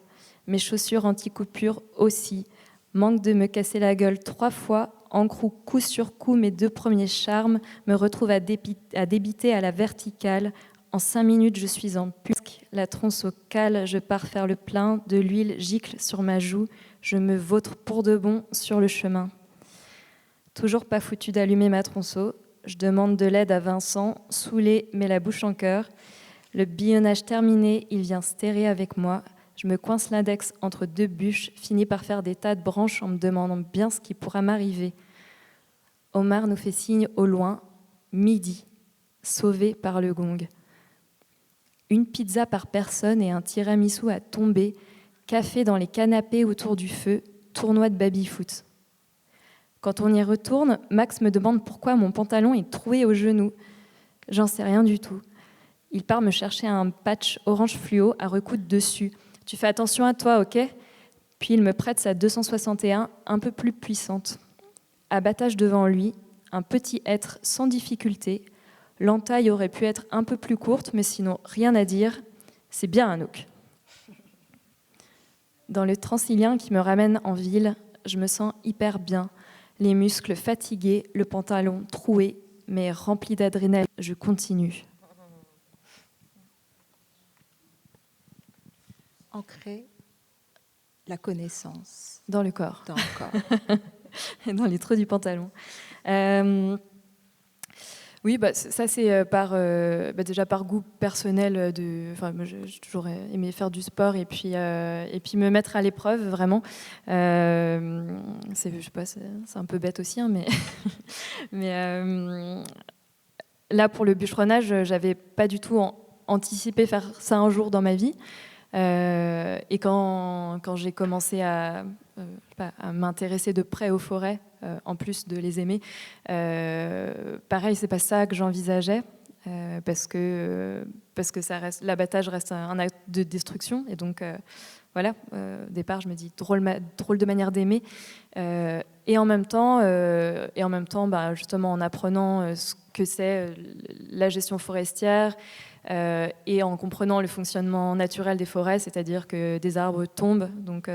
Mes chaussures anti-coupure aussi. Manque de me casser la gueule 3 fois. Encroue coup sur coup mes 2 premiers charmes. Me retrouve à débiter à la verticale. En 5 minutes, je suis en pusque, la tronce au cale, je pars faire le plein, de l'huile gicle sur ma joue, je me vautre pour de bon sur le chemin. Toujours pas foutu d'allumer ma tronçon, je demande de l'aide à Vincent, saoulé mais la bouche en cœur. Le billonnage terminé, il vient stéré avec moi, je me coince l'index entre 2 bûches, finis par faire des tas de branches en me demandant bien ce qui pourra m'arriver. Omar nous fait signe au loin, midi, sauvé par le gong. Une pizza par personne et un tiramisu à tomber, café dans les canapés autour du feu, tournoi de baby-foot. Quand on y retourne, Max me demande pourquoi mon pantalon est troué au genou. J'en sais rien du tout. Il part me chercher un patch orange fluo à recoudre dessus. Tu fais attention à toi, ok ? Puis il me prête sa 261, un peu plus puissante. Abattage devant lui, un petit hêtre sans difficulté. L'entaille aurait pu être un peu plus courte, mais sinon, rien à dire. C'est bien Anouk. Dans le Transilien qui me ramène en ville, je me sens hyper bien. Les muscles fatigués, le pantalon troué, mais rempli d'adrénaline. Je continue. Ancrer la connaissance. Dans le corps. Dans le corps. Et dans les trous du pantalon. Oui, ça c'est déjà par goût personnel. Moi, j'ai toujours aimé faire du sport et puis me mettre à l'épreuve vraiment. Je sais pas, c'est un peu bête aussi, hein, mais là pour le bûcheronnage, j'avais pas du tout anticipé faire ça un jour dans ma vie. Et quand j'ai commencé à m'intéresser de près aux forêts, en plus de les aimer, pareil, c'est pas ça que j'envisageais, parce que l'abattage reste un acte de destruction, et donc voilà, au départ je me dis drôle de manière d'aimer, et en même temps, justement en apprenant ce que c'est la gestion forestière, et en comprenant le fonctionnement naturel des forêts, c'est-à-dire que des arbres tombent, donc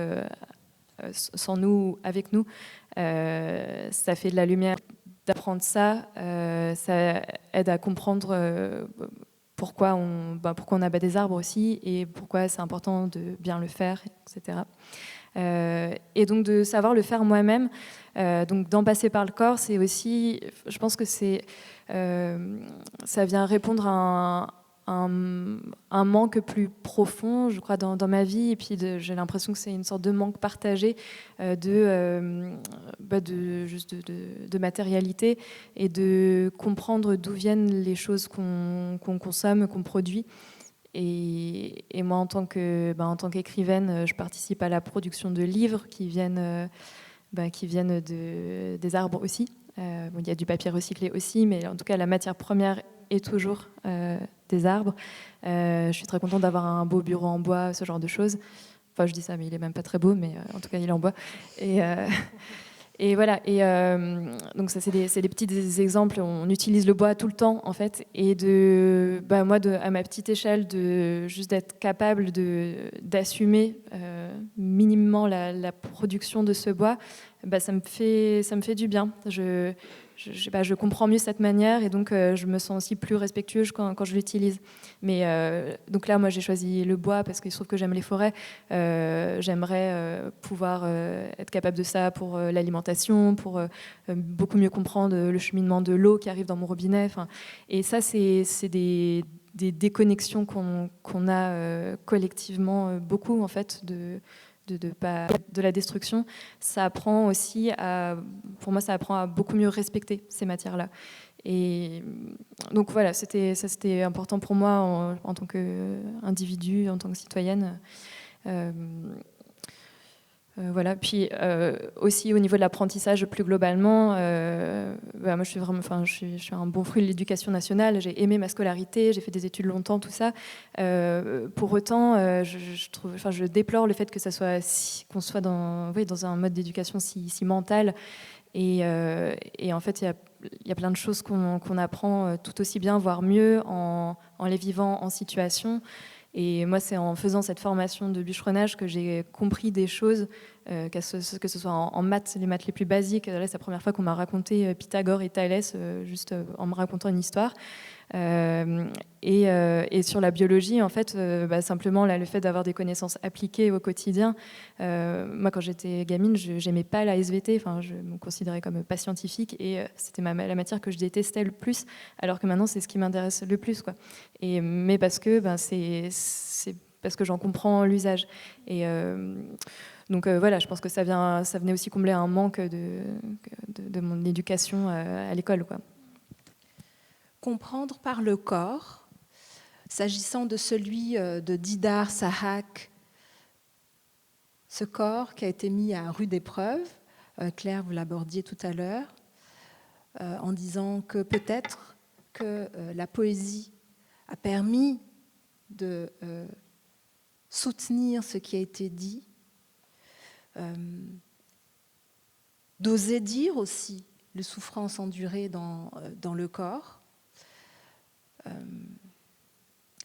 sans nous, avec nous, ça fait de la lumière. D'apprendre ça, ça aide à comprendre pourquoi on abat des arbres aussi, et pourquoi c'est important de bien le faire, etc. Et donc de savoir le faire moi-même, donc d'en passer par le corps, c'est aussi, je pense que ça vient répondre à un manque plus profond, je crois, dans ma vie. Et puis j'ai l'impression que c'est une sorte de manque partagé de matérialité, et de comprendre d'où viennent les choses qu'on consomme, qu'on produit. Et moi, en tant qu'écrivaine, je participe à la production de livres qui viennent des arbres aussi. Il y a du papier recyclé aussi, mais en tout cas, la matière première est toujours des arbres. Je suis très contente d'avoir un beau bureau en bois, ce genre de choses. Enfin, je dis ça, mais il est même pas très beau, mais en tout cas, il est en bois. Et voilà. Et donc ça, c'est des petits exemples. On utilise le bois tout le temps, en fait. Et moi, à ma petite échelle, juste d'être capable d'assumer minimement la production de ce bois, ça me fait du bien. Je comprends mieux cette manière, et donc je me sens aussi plus respectueuse quand je l'utilise. Mais donc là, moi, j'ai choisi le bois parce qu'il se trouve que j'aime les forêts. J'aimerais pouvoir être capable de ça pour l'alimentation, pour beaucoup mieux comprendre le cheminement de l'eau qui arrive dans mon robinet. Et ça, c'est des déconnexions qu'on a collectivement beaucoup, en fait, de la destruction. Ça apprend aussi pour moi, ça apprend à beaucoup mieux respecter ces matières-là. Et donc voilà, c'était important pour moi en tant qu'individu, en tant que citoyenne. Voilà. Puis aussi au niveau de l'apprentissage plus globalement, moi je suis un bon fruit de l'éducation nationale. J'ai aimé ma scolarité, j'ai fait des études longtemps, tout ça. Pour autant, je déplore le fait que qu'on soit dans un mode d'éducation si mental. Et en fait, il y a plein de choses qu'on apprend tout aussi bien, voire mieux, en les vivant en situation. Et moi, c'est en faisant cette formation de bûcheronnage que j'ai compris des choses, que ce soit en maths, les maths les plus basiques. Là, c'est la première fois qu'on m'a raconté Pythagore et Thalès, juste en me racontant une histoire. Et sur la biologie, en fait, simplement là, le fait d'avoir des connaissances appliquées au quotidien. Moi, quand j'étais gamine, je n'aimais pas la SVT. Enfin, je me considérais comme pas scientifique et c'était la matière que je détestais le plus. Alors que maintenant, c'est ce qui m'intéresse le plus, quoi. Mais parce que c'est parce que j'en comprends l'usage. Et donc voilà, je pense que ça venait aussi combler un manque de mon éducation à l'école, quoi. Comprendre par le corps, s'agissant de celui de Didar Sahak, ce corps qui a été mis à rude épreuve, Claire, vous l'abordiez tout à l'heure, en disant que peut-être que la poésie a permis de soutenir ce qui a été dit, d'oser dire aussi les souffrances endurées dans le corps.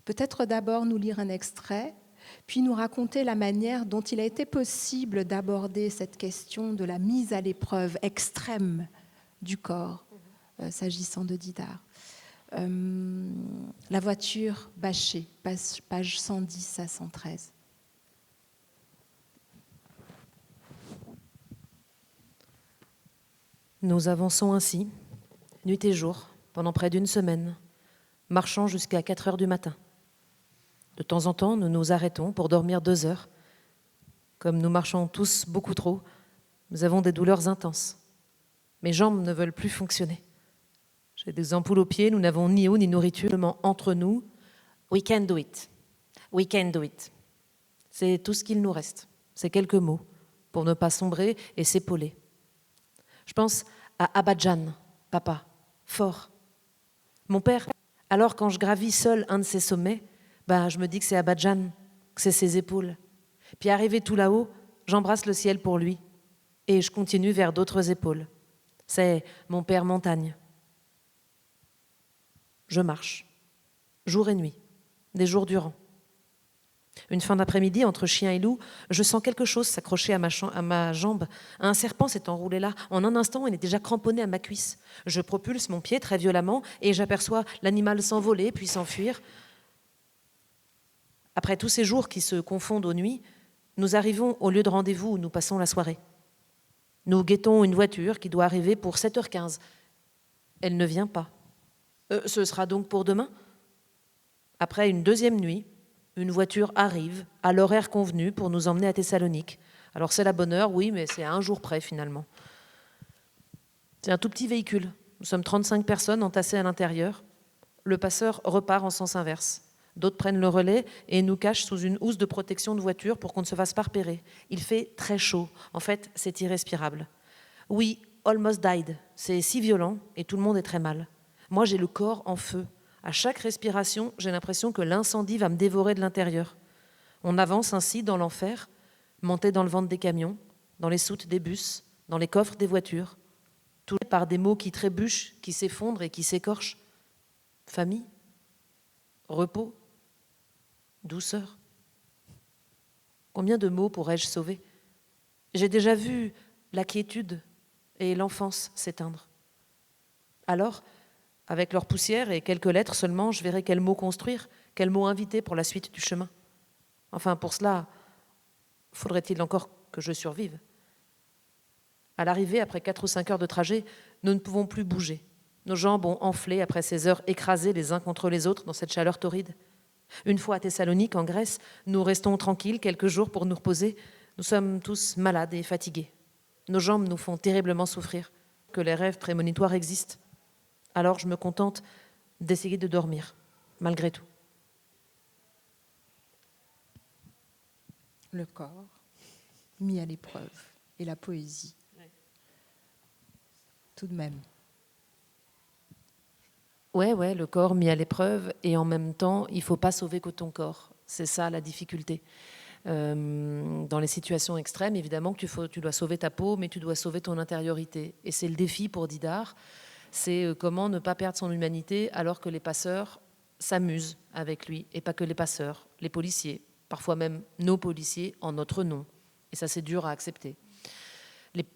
Peut-être d'abord nous lire un extrait, puis nous raconter la manière dont il a été possible d'aborder cette question de la mise à l'épreuve extrême du corps, s'agissant de Didar. La voiture bâchée, page 110 à 113. Nous avançons ainsi, nuit et jour, pendant près d'une semaine, marchant jusqu'à 4 heures du matin. De temps en temps, nous nous arrêtons pour dormir 2 heures. Comme nous marchons tous beaucoup trop, nous avons des douleurs intenses. Mes jambes ne veulent plus fonctionner. J'ai des ampoules aux pieds, nous n'avons ni eau ni nourriture. Entre nous, we can do it. We can do it. C'est tout ce qu'il nous reste. C'est quelques mots pour ne pas sombrer et s'épauler. Je pense à Abadjan, papa, fort. Mon père, alors quand je gravis seul un de ces sommets, je me dis que c'est Abadjan, que c'est ses épaules. Puis arrivé tout là-haut, j'embrasse le ciel pour lui et je continue vers d'autres épaules. C'est mon père montagne. Je marche, jour et nuit, des jours durant. Une fin d'après-midi, entre chien et loup, je sens quelque chose s'accrocher à ma jambe. Un serpent s'est enroulé là. En un instant, il est déjà cramponné à ma cuisse. Je propulse mon pied très violemment et j'aperçois l'animal s'envoler puis s'enfuir. Après tous ces jours qui se confondent aux nuits, nous arrivons au lieu de rendez-vous où nous passons la soirée. Nous guettons une voiture qui doit arriver pour 7h15. Elle ne vient pas. Ce sera donc pour demain ? Après une deuxième nuit, une voiture arrive à l'horaire convenu pour nous emmener à Thessalonique. Alors c'est la bonne heure, oui, mais c'est à un jour près finalement. C'est un tout petit véhicule. Nous sommes 35 personnes entassées à l'intérieur. Le passeur repart en sens inverse. D'autres prennent le relais et nous cachent sous une housse de protection de voiture pour qu'on ne se fasse pas repérer. Il fait très chaud. En fait, c'est irrespirable. We almost died. C'est si violent et tout le monde est très mal. Moi, j'ai le corps en feu. À chaque respiration, j'ai l'impression que l'incendie va me dévorer de l'intérieur. On avance ainsi dans l'enfer, monté dans le ventre des camions, dans les soutes des bus, dans les coffres des voitures, tout par des mots qui trébuchent, qui s'effondrent et qui s'écorchent. Famille, repos, douceur. Combien de mots pourrais-je sauver ? J'ai déjà vu la quiétude et l'enfance s'éteindre. Alors, avec leur poussière et quelques lettres seulement, je verrai quels mots construire, quels mots inviter pour la suite du chemin. Enfin, pour cela, faudrait-il encore que je survive. À l'arrivée, après 4 ou 5 heures de trajet, nous ne pouvons plus bouger. Nos jambes ont enflé après ces heures écrasées les uns contre les autres dans cette chaleur torride. Une fois à Thessalonique, en Grèce, nous restons tranquilles quelques jours pour nous reposer. Nous sommes tous malades et fatigués. Nos jambes nous font terriblement souffrir, que les rêves prémonitoires existent. Alors je me contente d'essayer de dormir, malgré tout. Le corps. mis à l'épreuve, et la poésie. Tout de même. Ouais, le corps mis à l'épreuve, et en même temps, il ne faut pas sauver que ton corps. C'est ça la difficulté. Dans les situations extrêmes, évidemment que tu dois sauver ta peau, mais tu dois sauver ton intériorité. Et c'est le défi pour Didar, c'est comment ne pas perdre son humanité alors que les passeurs s'amusent avec lui, et pas que les passeurs, les policiers, parfois même nos policiers en notre nom. Et ça, c'est dur à accepter.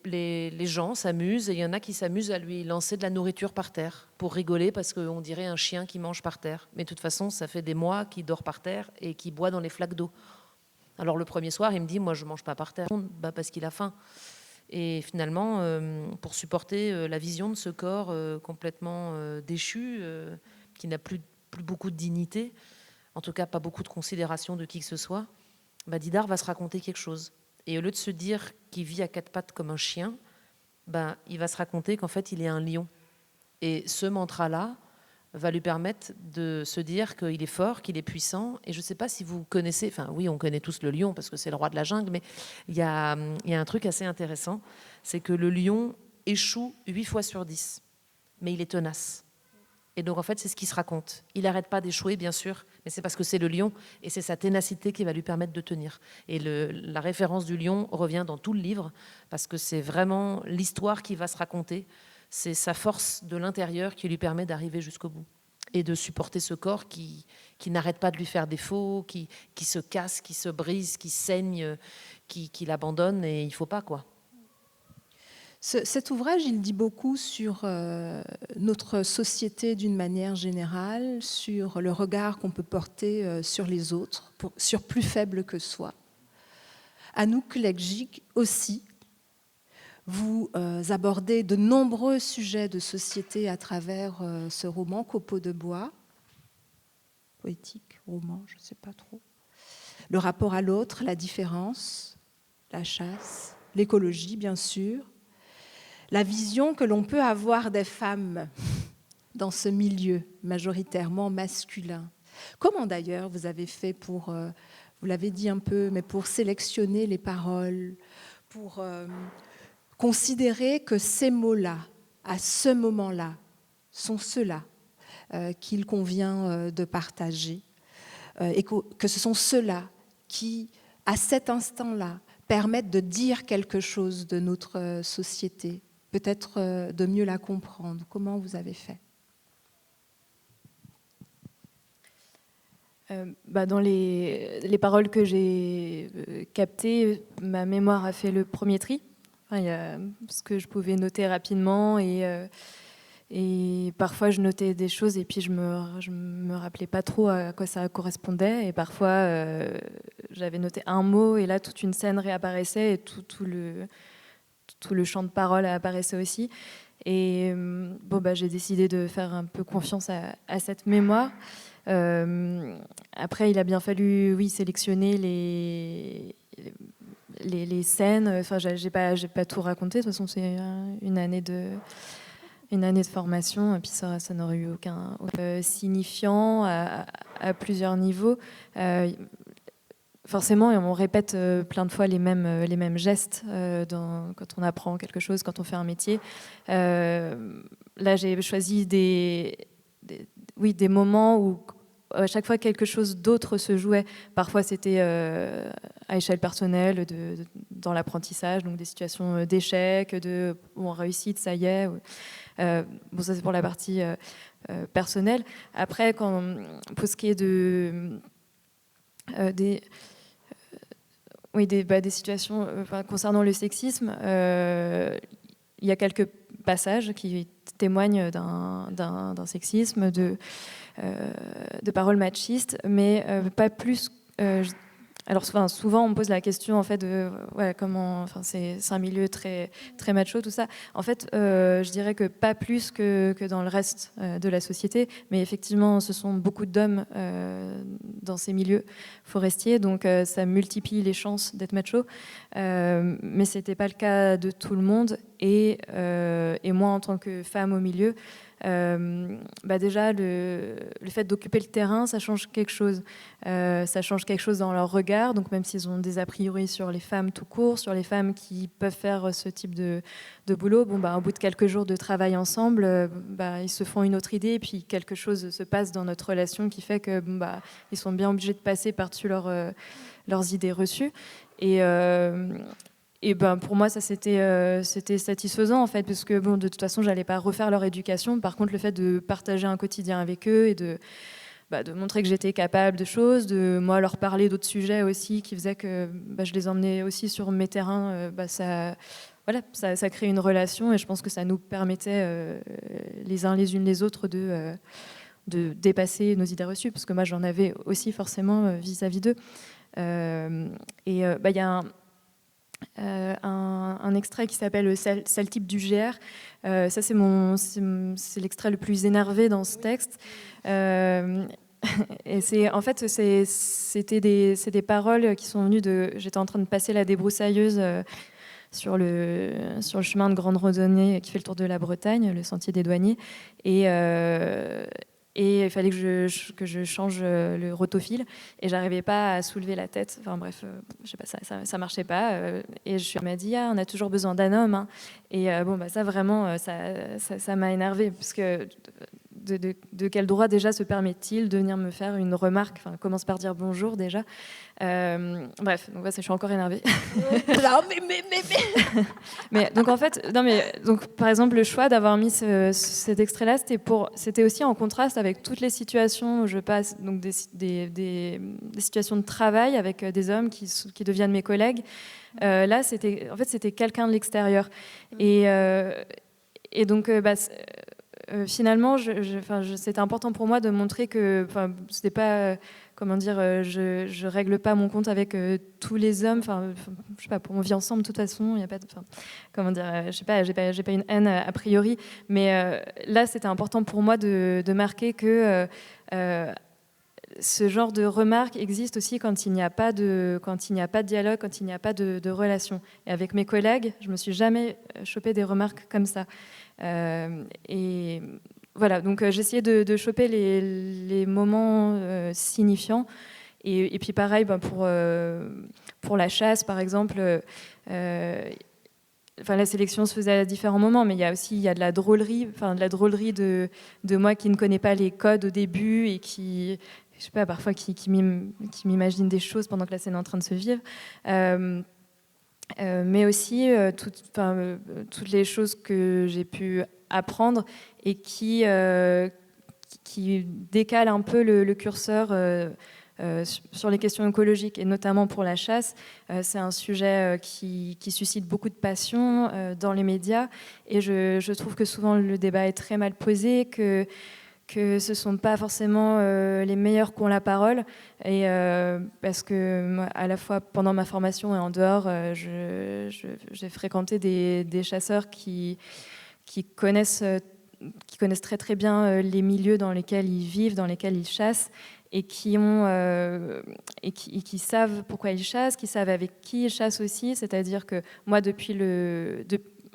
Les gens s'amusent, et il y en a qui s'amusent à lui lancer de la nourriture par terre pour rigoler, parce qu'on dirait un chien qui mange par terre. Mais de toute façon, ça fait des mois qu'il dort par terre et qu'il boit dans les flaques d'eau. Alors le premier soir, il me dit, moi je ne mange pas par terre, parce qu'il a faim. Et finalement, pour supporter la vision de ce corps complètement déchu, qui n'a plus beaucoup de dignité, en tout cas pas beaucoup de considération de qui que ce soit, Didar va se raconter quelque chose. Et au lieu de se dire qu'il vit à quatre pattes comme un chien, il va se raconter qu'en fait il est un lion. Et ce mantra-là va lui permettre de se dire qu'il est fort, qu'il est puissant. Et je ne sais pas si vous connaissez, enfin oui, on connaît tous le lion parce que c'est le roi de la jungle, mais il y a un truc assez intéressant, c'est que le lion échoue 8 fois sur 10, mais il est tenace. Et donc en fait, c'est ce qui se raconte. Il n'arrête pas d'échouer, bien sûr, mais c'est parce que c'est le lion, et c'est sa ténacité qui va lui permettre de tenir. Et la référence du lion revient dans tout le livre, parce que c'est vraiment l'histoire qui va se raconter. C'est sa force de l'intérieur qui lui permet d'arriver jusqu'au bout et de supporter ce corps qui n'arrête pas de lui faire défaut, qui se casse, qui se brise, qui saigne, qui l'abandonne, et il ne faut pas, quoi. Cet ouvrage, il dit beaucoup sur notre société d'une manière générale, sur le regard qu'on peut porter sur les autres, sur plus faibles que soi. Anouk Lekjik aussi. Vous abordez de nombreux sujets de société à travers ce roman, Copeaux de bois. Poétique, roman, je ne sais pas trop. Le rapport à l'autre, la différence, la chasse, l'écologie, bien sûr. La vision que l'on peut avoir des femmes dans ce milieu majoritairement masculin. Comment d'ailleurs vous avez fait pour, vous l'avez dit un peu, mais pour sélectionner les paroles, pour considérer que ces mots-là, à ce moment-là, sont ceux-là qu'il convient de partager, et que ce sont ceux-là qui, à cet instant-là, permettent de dire quelque chose de notre société, peut-être de mieux la comprendre. Comment vous avez fait ? Dans les paroles que j'ai captées, ma mémoire a fait le premier tri. Il y a ce que je pouvais noter rapidement, et parfois je notais des choses et puis je me rappelais pas trop à quoi ça correspondait, et parfois j'avais noté un mot et là toute une scène réapparaissait et tout le champ de parole apparaissait aussi. Et j'ai décidé de faire un peu confiance à cette mémoire. Après, il a bien fallu, sélectionner les scènes. Enfin, j'ai pas tout raconté. De toute façon, c'est une année de formation, et puis ça n'aurait eu aucun signifiant à plusieurs niveaux. Forcément, on répète plein de fois les mêmes gestes quand on apprend quelque chose, quand on fait un métier. Là, j'ai choisi des moments où à chaque fois quelque chose d'autre se jouait. Parfois, c'était à échelle personnelle, dans l'apprentissage, donc des situations d'échec, en réussite, ça y est. Ça c'est pour la partie personnelle. Après, pour ce qui est des situations concernant le sexisme, il y a quelques passages qui témoignent d'un sexisme, de paroles machistes, mais pas plus. Alors souvent on me pose la question en fait de comment, c'est un milieu très très macho, tout ça. En fait, je dirais que pas plus que dans le reste de la société, mais effectivement ce sont beaucoup d'hommes dans ces milieux forestiers, donc ça multiplie les chances d'être macho, mais c'était pas le cas de tout le monde, et moi en tant que femme au milieu, déjà le fait d'occuper le terrain, ça change quelque chose. Ça change quelque chose dans leur regard. Donc même s'ils ont des a priori sur les femmes tout court, sur les femmes qui peuvent faire ce type de boulot, au bout de quelques jours de travail ensemble, ils se font une autre idée et puis quelque chose se passe dans notre relation qui fait que ils sont bien obligés de passer par-dessus leurs idées reçues. Et pour moi, ça c'était satisfaisant en fait, parce que de toute façon, j'allais pas refaire leur éducation. Par contre, le fait de partager un quotidien avec eux et de montrer que j'étais capable de choses, de moi leur parler d'autres sujets aussi, qui faisaient que je les emmenais aussi sur mes terrains, ça crée une relation et je pense que ça nous permettait les uns les unes les autres de dépasser nos idées reçues, parce que moi j'en avais aussi forcément vis-à-vis d'eux. Il y a un extrait qui s'appelle Sale type du GR. Ça, c'est l'extrait le plus énervé dans ce texte. Et c'était des paroles qui sont venues de... J'étais en train de passer la débroussailleuse sur le chemin de grande randonnée qui fait le tour de la Bretagne, le sentier des douaniers. Et il fallait que je change le rotophile et j'arrivais pas à soulever la tête. Enfin bref, je sais pas, ça marchait pas. Et elle m'a dit on a toujours besoin d'un homme. Hein. Et ça vraiment, ça m'a énervée parce que de quel droit déjà se permet-il de venir me faire une remarque? Enfin, commence par dire bonjour déjà. Bref, donc je suis encore énervée. Non, mais donc en fait, donc par exemple le choix d'avoir mis cet extrait-là, c'était aussi en contraste avec toutes les situations où je passe, donc des situations de travail avec des hommes qui deviennent mes collègues. Là, c'était quelqu'un de l'extérieur. Et donc finalement, c'était important pour moi de montrer que, c'était pas, je règle pas mon compte avec tous les hommes. Je sais pas, on vit ensemble de toute façon. Il y a pas, je sais pas, j'ai pas une haine a priori. Mais là, c'était important pour moi de marquer que ce genre de remarques existe aussi quand il n'y a pas de dialogue, quand il n'y a pas de relation. Et avec mes collègues, je me suis jamais chopé des remarques comme ça. Et voilà, donc j'essayais de choper les moments signifiants. Et puis pareil, pour la chasse, par exemple, la sélection se faisait à différents moments, mais il y a de la drôlerie, de moi qui ne connais pas les codes au début et qui, je sais pas, parfois qui m'imagine des choses pendant que la scène est en train de se vivre. Mais aussi toutes les choses que j'ai pu apprendre et qui décalent un peu le curseur sur les questions écologiques, et notamment pour la chasse. C'est un sujet qui suscite beaucoup de passion dans les médias, et je trouve que souvent le débat est très mal posé, que ce ne sont pas forcément les meilleurs qui ont la parole. Et parce que moi, à la fois pendant ma formation et en dehors, j'ai fréquenté des chasseurs qui connaissent très très bien les milieux dans lesquels ils vivent, dans lesquels ils chassent, et qui savent pourquoi ils chassent, qui savent avec qui ils chassent aussi. C'est-à-dire que moi,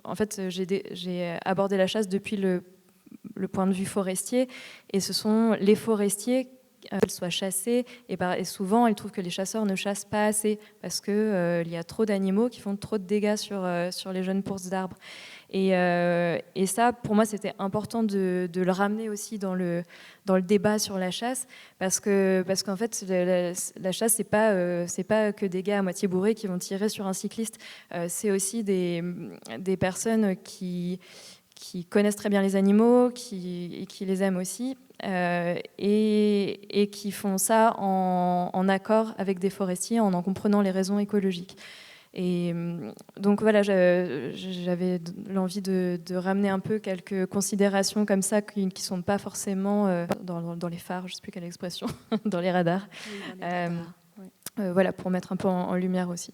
en fait, j'ai abordé la chasse depuis le point de vue forestier, et ce sont les forestiers qui soient chassés, et souvent ils trouvent que les chasseurs ne chassent pas assez parce que il y a trop d'animaux qui font trop de dégâts sur les jeunes pousses d'arbres. Et ça, pour moi, c'était important de le ramener aussi dans le débat sur la chasse, parce qu'en fait, la chasse, c'est pas que des gars à moitié bourrés qui vont tirer sur un cycliste. C'est aussi des personnes qui connaissent très bien les animaux, et qui les aiment aussi, et qui font ça en accord avec des forestiers, en comprenant les raisons écologiques. Et donc voilà, j'avais l'envie de ramener un peu quelques considérations comme ça qui ne sont pas forcément dans les phares, je ne sais plus quelle expression, dans les radars. Voilà, pour mettre un peu en lumière aussi.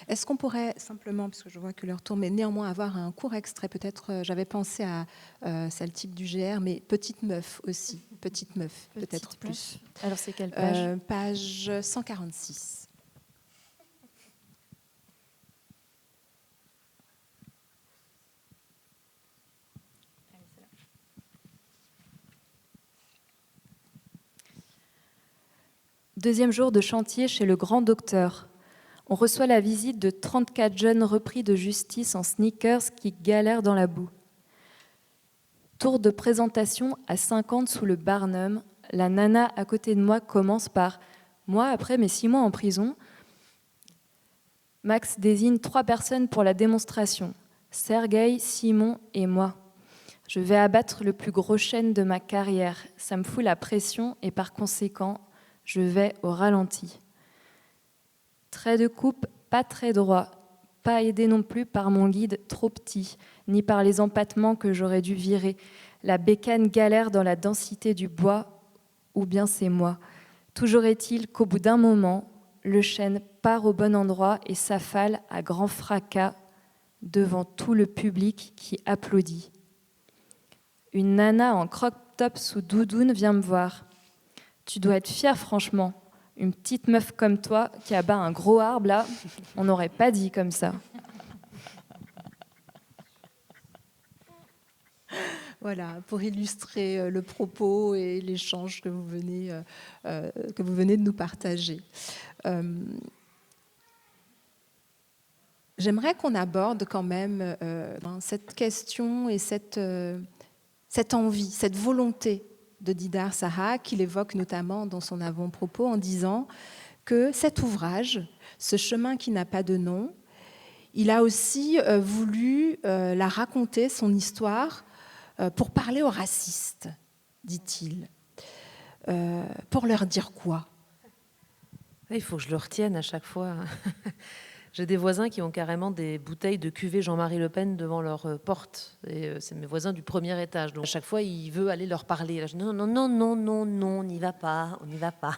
Est-ce qu'on pourrait simplement, parce que je vois que l'heure tourne, mais néanmoins avoir un court extrait, peut-être, j'avais pensé à Sale type du GR, mais Petite meuf aussi, Petite meuf, peut-être plus. Alors c'est quelle page? Page 146. Deuxième jour de chantier chez le grand docteur. On reçoit la visite de 34 jeunes repris de justice en sneakers qui galèrent dans la boue. Tour de présentation à 50 sous le Barnum. La nana à côté de moi commence par « Moi, après mes 6 mois en prison », Max désigne 3 personnes pour la démonstration. Sergueï, Simon et moi. Je vais abattre le plus gros chêne de ma carrière. Ça me fout la pression et par conséquent, je vais au ralenti. Trait de coupe, pas très droit. Pas aidé non plus par mon guide trop petit, ni par les empattements que j'aurais dû virer. La bécane galère dans la densité du bois, ou bien c'est moi. Toujours est-il qu'au bout d'un moment, le chêne part au bon endroit et s'affale à grand fracas devant tout le public qui applaudit. Une nana en crop-top sous doudoune vient me voir. « Tu dois être fière, franchement. Une petite meuf comme toi qui abat un gros arbre, là, on n'aurait pas dit comme ça. » Voilà, pour illustrer le propos et l'échange que vous venez de nous partager. J'aimerais qu'on aborde quand même cette question et cette envie, cette volonté de Didar Sahak, qu'il évoque notamment dans son avant-propos en disant que cet ouvrage, ce chemin qui n'a pas de nom, il a aussi voulu la raconter, son histoire, pour parler aux racistes, dit-il. Pour leur dire quoi? Il faut que je le retienne à chaque fois. J'ai des voisins qui ont carrément des bouteilles de cuvée Jean-Marie Le Pen devant leur porte. Et c'est mes voisins du premier étage. Donc à chaque fois, il veut aller leur parler. Là, je dis non, non, non, non, non, non, on n'y va pas, on n'y va pas.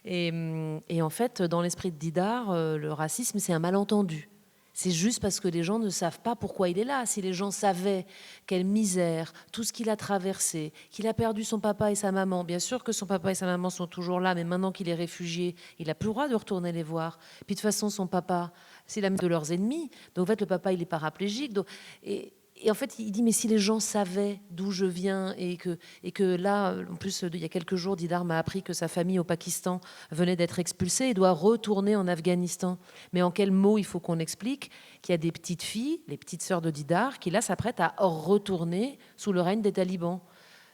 Et en fait, dans l'esprit de Didar, le racisme, c'est un malentendu. C'est juste parce que les gens ne savent pas pourquoi il est là. Si les gens savaient quelle misère, tout ce qu'il a traversé, qu'il a perdu son papa et sa maman, bien sûr que son papa et sa maman sont toujours là, mais maintenant qu'il est réfugié, il n'a plus le droit de retourner les voir. Puis de toute façon, son papa, c'est l'ami de leurs ennemis. Donc en fait, le papa, il est paraplégique. Donc, et en fait, il dit, mais si les gens savaient d'où je viens et que là, en plus, il y a quelques jours, Didar m'a appris que sa famille au Pakistan venait d'être expulsée et doit retourner en Afghanistan. Mais en quels mots il faut qu'on explique qu'il y a des petites filles, les petites sœurs de Didar, qui là s'apprêtent à retourner sous le règne des talibans?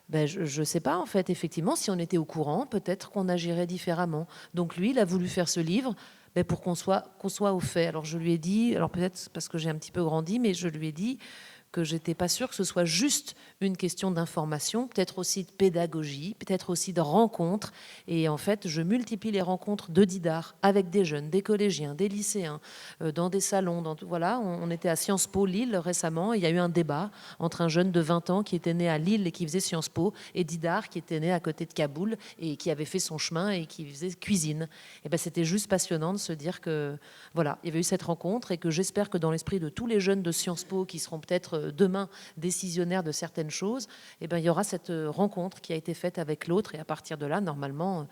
Ben, je ne sais pas, en fait. Effectivement, si on était au courant, peut-être qu'on agirait différemment. Donc lui, il a voulu faire ce livre pour qu'on soit au fait. Alors je lui ai dit, alors peut-être parce que j'ai un petit peu grandi, mais je lui ai dit que j'étais pas sûre que ce soit juste une question d'information, peut-être aussi de pédagogie, peut-être aussi de rencontres. Et en fait, je multiplie les rencontres de Didar avec des jeunes, des collégiens, des lycéens, dans des salons. Voilà, on était à Sciences Po Lille récemment, et il y a eu un débat entre un jeune de 20 ans qui était né à Lille et qui faisait Sciences Po, et Didar qui était né à côté de Kaboul et qui avait fait son chemin et qui faisait cuisine. Et ben, c'était juste passionnant de se dire que voilà, il y avait eu cette rencontre et que j'espère que dans l'esprit de tous les jeunes de Sciences Po qui seront peut-être demain décisionnaire de certaines choses, eh ben, il y aura cette rencontre qui a été faite avec l'autre, et à partir de là, normalement,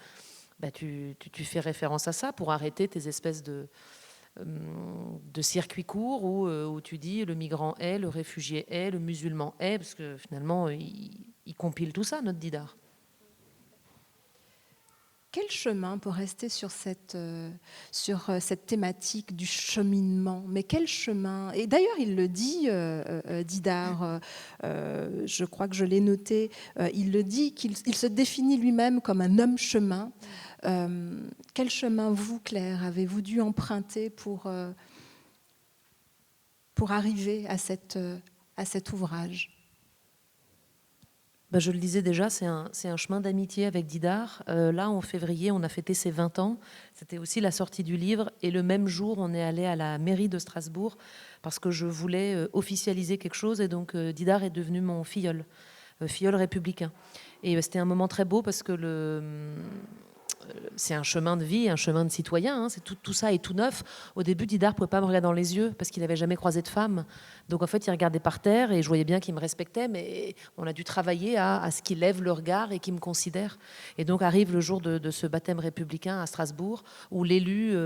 tu fais référence à ça pour arrêter tes espèces de circuits courts où tu dis le migrant est, le réfugié est, le musulman est, parce que finalement, il compile tout ça, notre Didar. Quel chemin, pour rester sur cette thématique du cheminement, mais quel chemin? Et d'ailleurs, il le dit, Didar, je crois que je l'ai noté, il le dit qu'il se définit lui-même comme un homme chemin. Quel chemin, vous, Claire, avez-vous dû emprunter pour arriver à cet ouvrage? Je le disais déjà, c'est un chemin d'amitié avec Didar. Là, en février, on a fêté ses 20 ans. C'était aussi la sortie du livre. Et le même jour, on est allé à la mairie de Strasbourg parce que je voulais officialiser quelque chose. Et donc, Didar est devenu mon filleul républicain. Et c'était un moment très beau parce que c'est un chemin de vie, un chemin de citoyen. C'est tout ça est tout neuf. Au début, Didar ne pouvait pas me regarder dans les yeux parce qu'il n'avait jamais croisé de femme. Donc en fait, il regardait par terre et je voyais bien qu'il me respectait, mais on a dû travailler à ce qu'il lève le regard et qu'il me considère. Et donc arrive le jour de ce baptême républicain à Strasbourg, où l'élu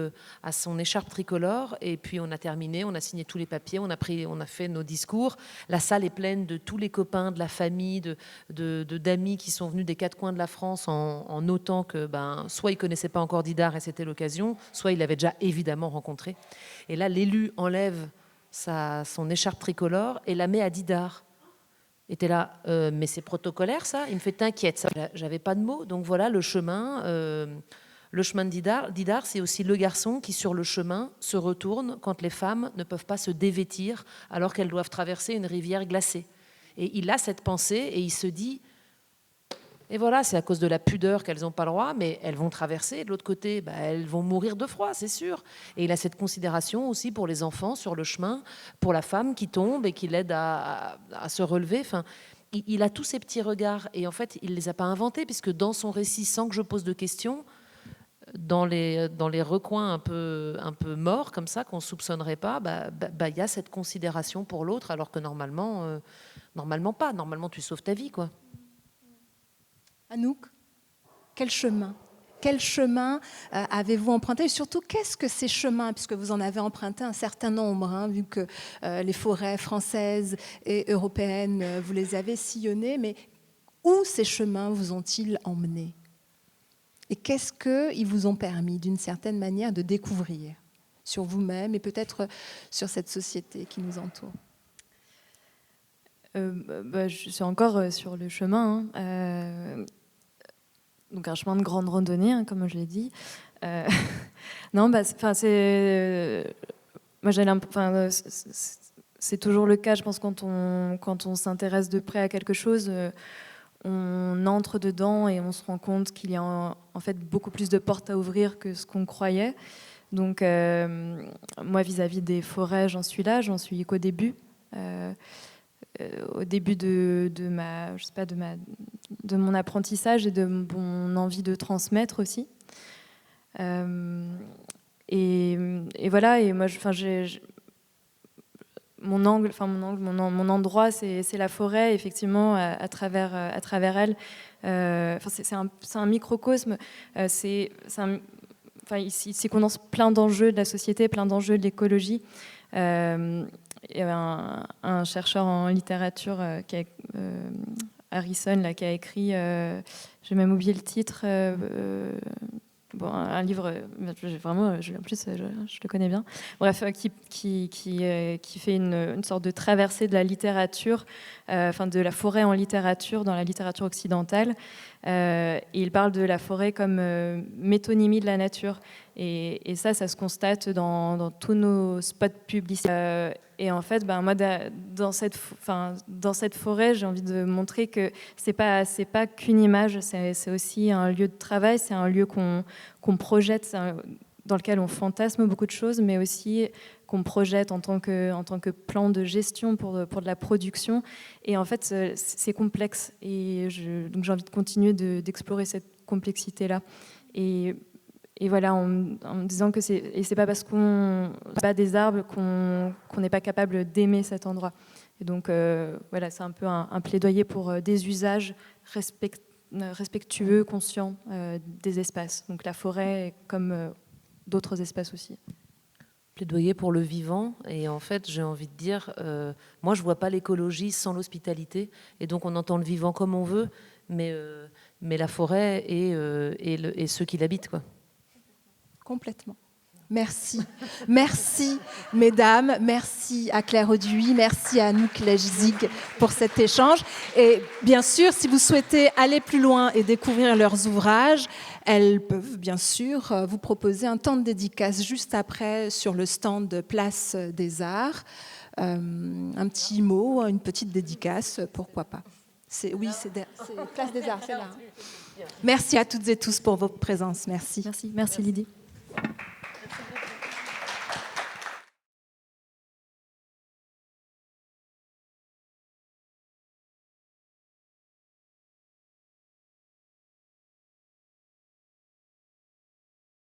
a son écharpe tricolore, et puis on a terminé, on a signé tous les papiers, on a fait nos discours. La salle est pleine de tous les copains, de la famille, d'amis qui sont venus des 4 coins de la France en notant que soit il ne connaissait pas encore Didar et c'était l'occasion, soit il l'avait déjà évidemment rencontré. Et là, l'élu enlève son écharpe tricolore et la met à Didar. Et t'es là, mais c'est protocolaire ça? Il me fait, t'inquiète, ça. J'avais pas de mots, donc voilà le chemin. Le chemin de Didar. Didar, c'est aussi le garçon qui, sur le chemin, se retourne quand les femmes ne peuvent pas se dévêtir alors qu'elles doivent traverser une rivière glacée. Et il a cette pensée et il se dit, et voilà, c'est à cause de la pudeur qu'elles n'ont pas le droit, mais elles vont traverser. De l'autre côté, elles vont mourir de froid, c'est sûr. Et il a cette considération aussi pour les enfants sur le chemin, pour la femme qui tombe et qui l'aide à se relever. Enfin, il a tous ces petits regards. Et en fait, il ne les a pas inventés, puisque dans son récit, sans que je pose de questions, dans les recoins un peu morts, comme ça, qu'on ne soupçonnerait pas, y a cette considération pour l'autre, alors que normalement pas. Normalement, tu sauves ta vie, quoi. Anouk, quel chemin avez-vous emprunté? Et surtout, qu'est-ce que ces chemins, puisque vous en avez emprunté un certain nombre, vu que les forêts françaises et européennes, vous les avez sillonnées, mais où ces chemins vous ont-ils emmenés? Et qu'est-ce qu'ils vous ont permis, d'une certaine manière, de découvrir sur vous-même et peut-être sur cette société qui nous entoure? Je suis encore sur le chemin. Donc un chemin de grande randonnée, comme je l'ai dit. Non, c'est toujours le cas, je pense, quand on s'intéresse de près à quelque chose, on entre dedans et on se rend compte qu'il y a en fait beaucoup plus de portes à ouvrir que ce qu'on croyait. Donc moi, vis-à-vis des forêts, j'en suis qu'au début. Au début de mon apprentissage et de mon envie de transmettre aussi. Et voilà. Et moi, mon endroit, c'est la forêt. Effectivement, à travers elle. C'est un microcosme. Il s'y condense plein d'enjeux de la société, plein d'enjeux de l'écologie. Il y avait un chercheur en littérature, Harrison, là, qui a écrit, j'ai même oublié le titre, un livre, vraiment, en plus, je le connais bien. Bref, qui fait une sorte de traversée de la littérature, de la forêt en littérature, dans la littérature occidentale. Et il parle de la forêt comme métonymie de la nature. Et ça se constate dans tous nos spots publicitaires. Et en fait, moi, dans cette forêt, j'ai envie de montrer que c'est pas qu'une image, c'est aussi un lieu de travail, c'est un lieu qu'on projette, dans lequel on fantasme beaucoup de choses, mais aussi qu'on projette en tant que plan de gestion pour de la production. Et en fait, c'est complexe. Et donc j'ai envie de continuer d'explorer cette complexité-là. Et voilà, en me disant que c'est pas parce qu'on n'a pas des arbres qu'on n'est pas capable d'aimer cet endroit. Et donc voilà, c'est un peu un plaidoyer pour des usages respectueux, conscients des espaces. Donc la forêt comme d'autres espaces aussi. Plaidoyer pour le vivant. Et en fait, j'ai envie de dire, moi je vois pas l'écologie sans l'hospitalité. Et donc on entend le vivant comme on veut, mais la forêt et ceux qui l'habitent, quoi. Complètement. Merci. Merci, mesdames. Merci à Claire Auduit. Merci à Anouk Lejzig pour cet échange. Et bien sûr, si vous souhaitez aller plus loin et découvrir leurs ouvrages, elles peuvent bien sûr vous proposer un temps de dédicace juste après sur le stand de Place des Arts. Un petit mot, une petite dédicace, pourquoi pas. C'est Place des Arts, c'est là. Merci à toutes et tous pour votre présence. Merci. Merci Lydie.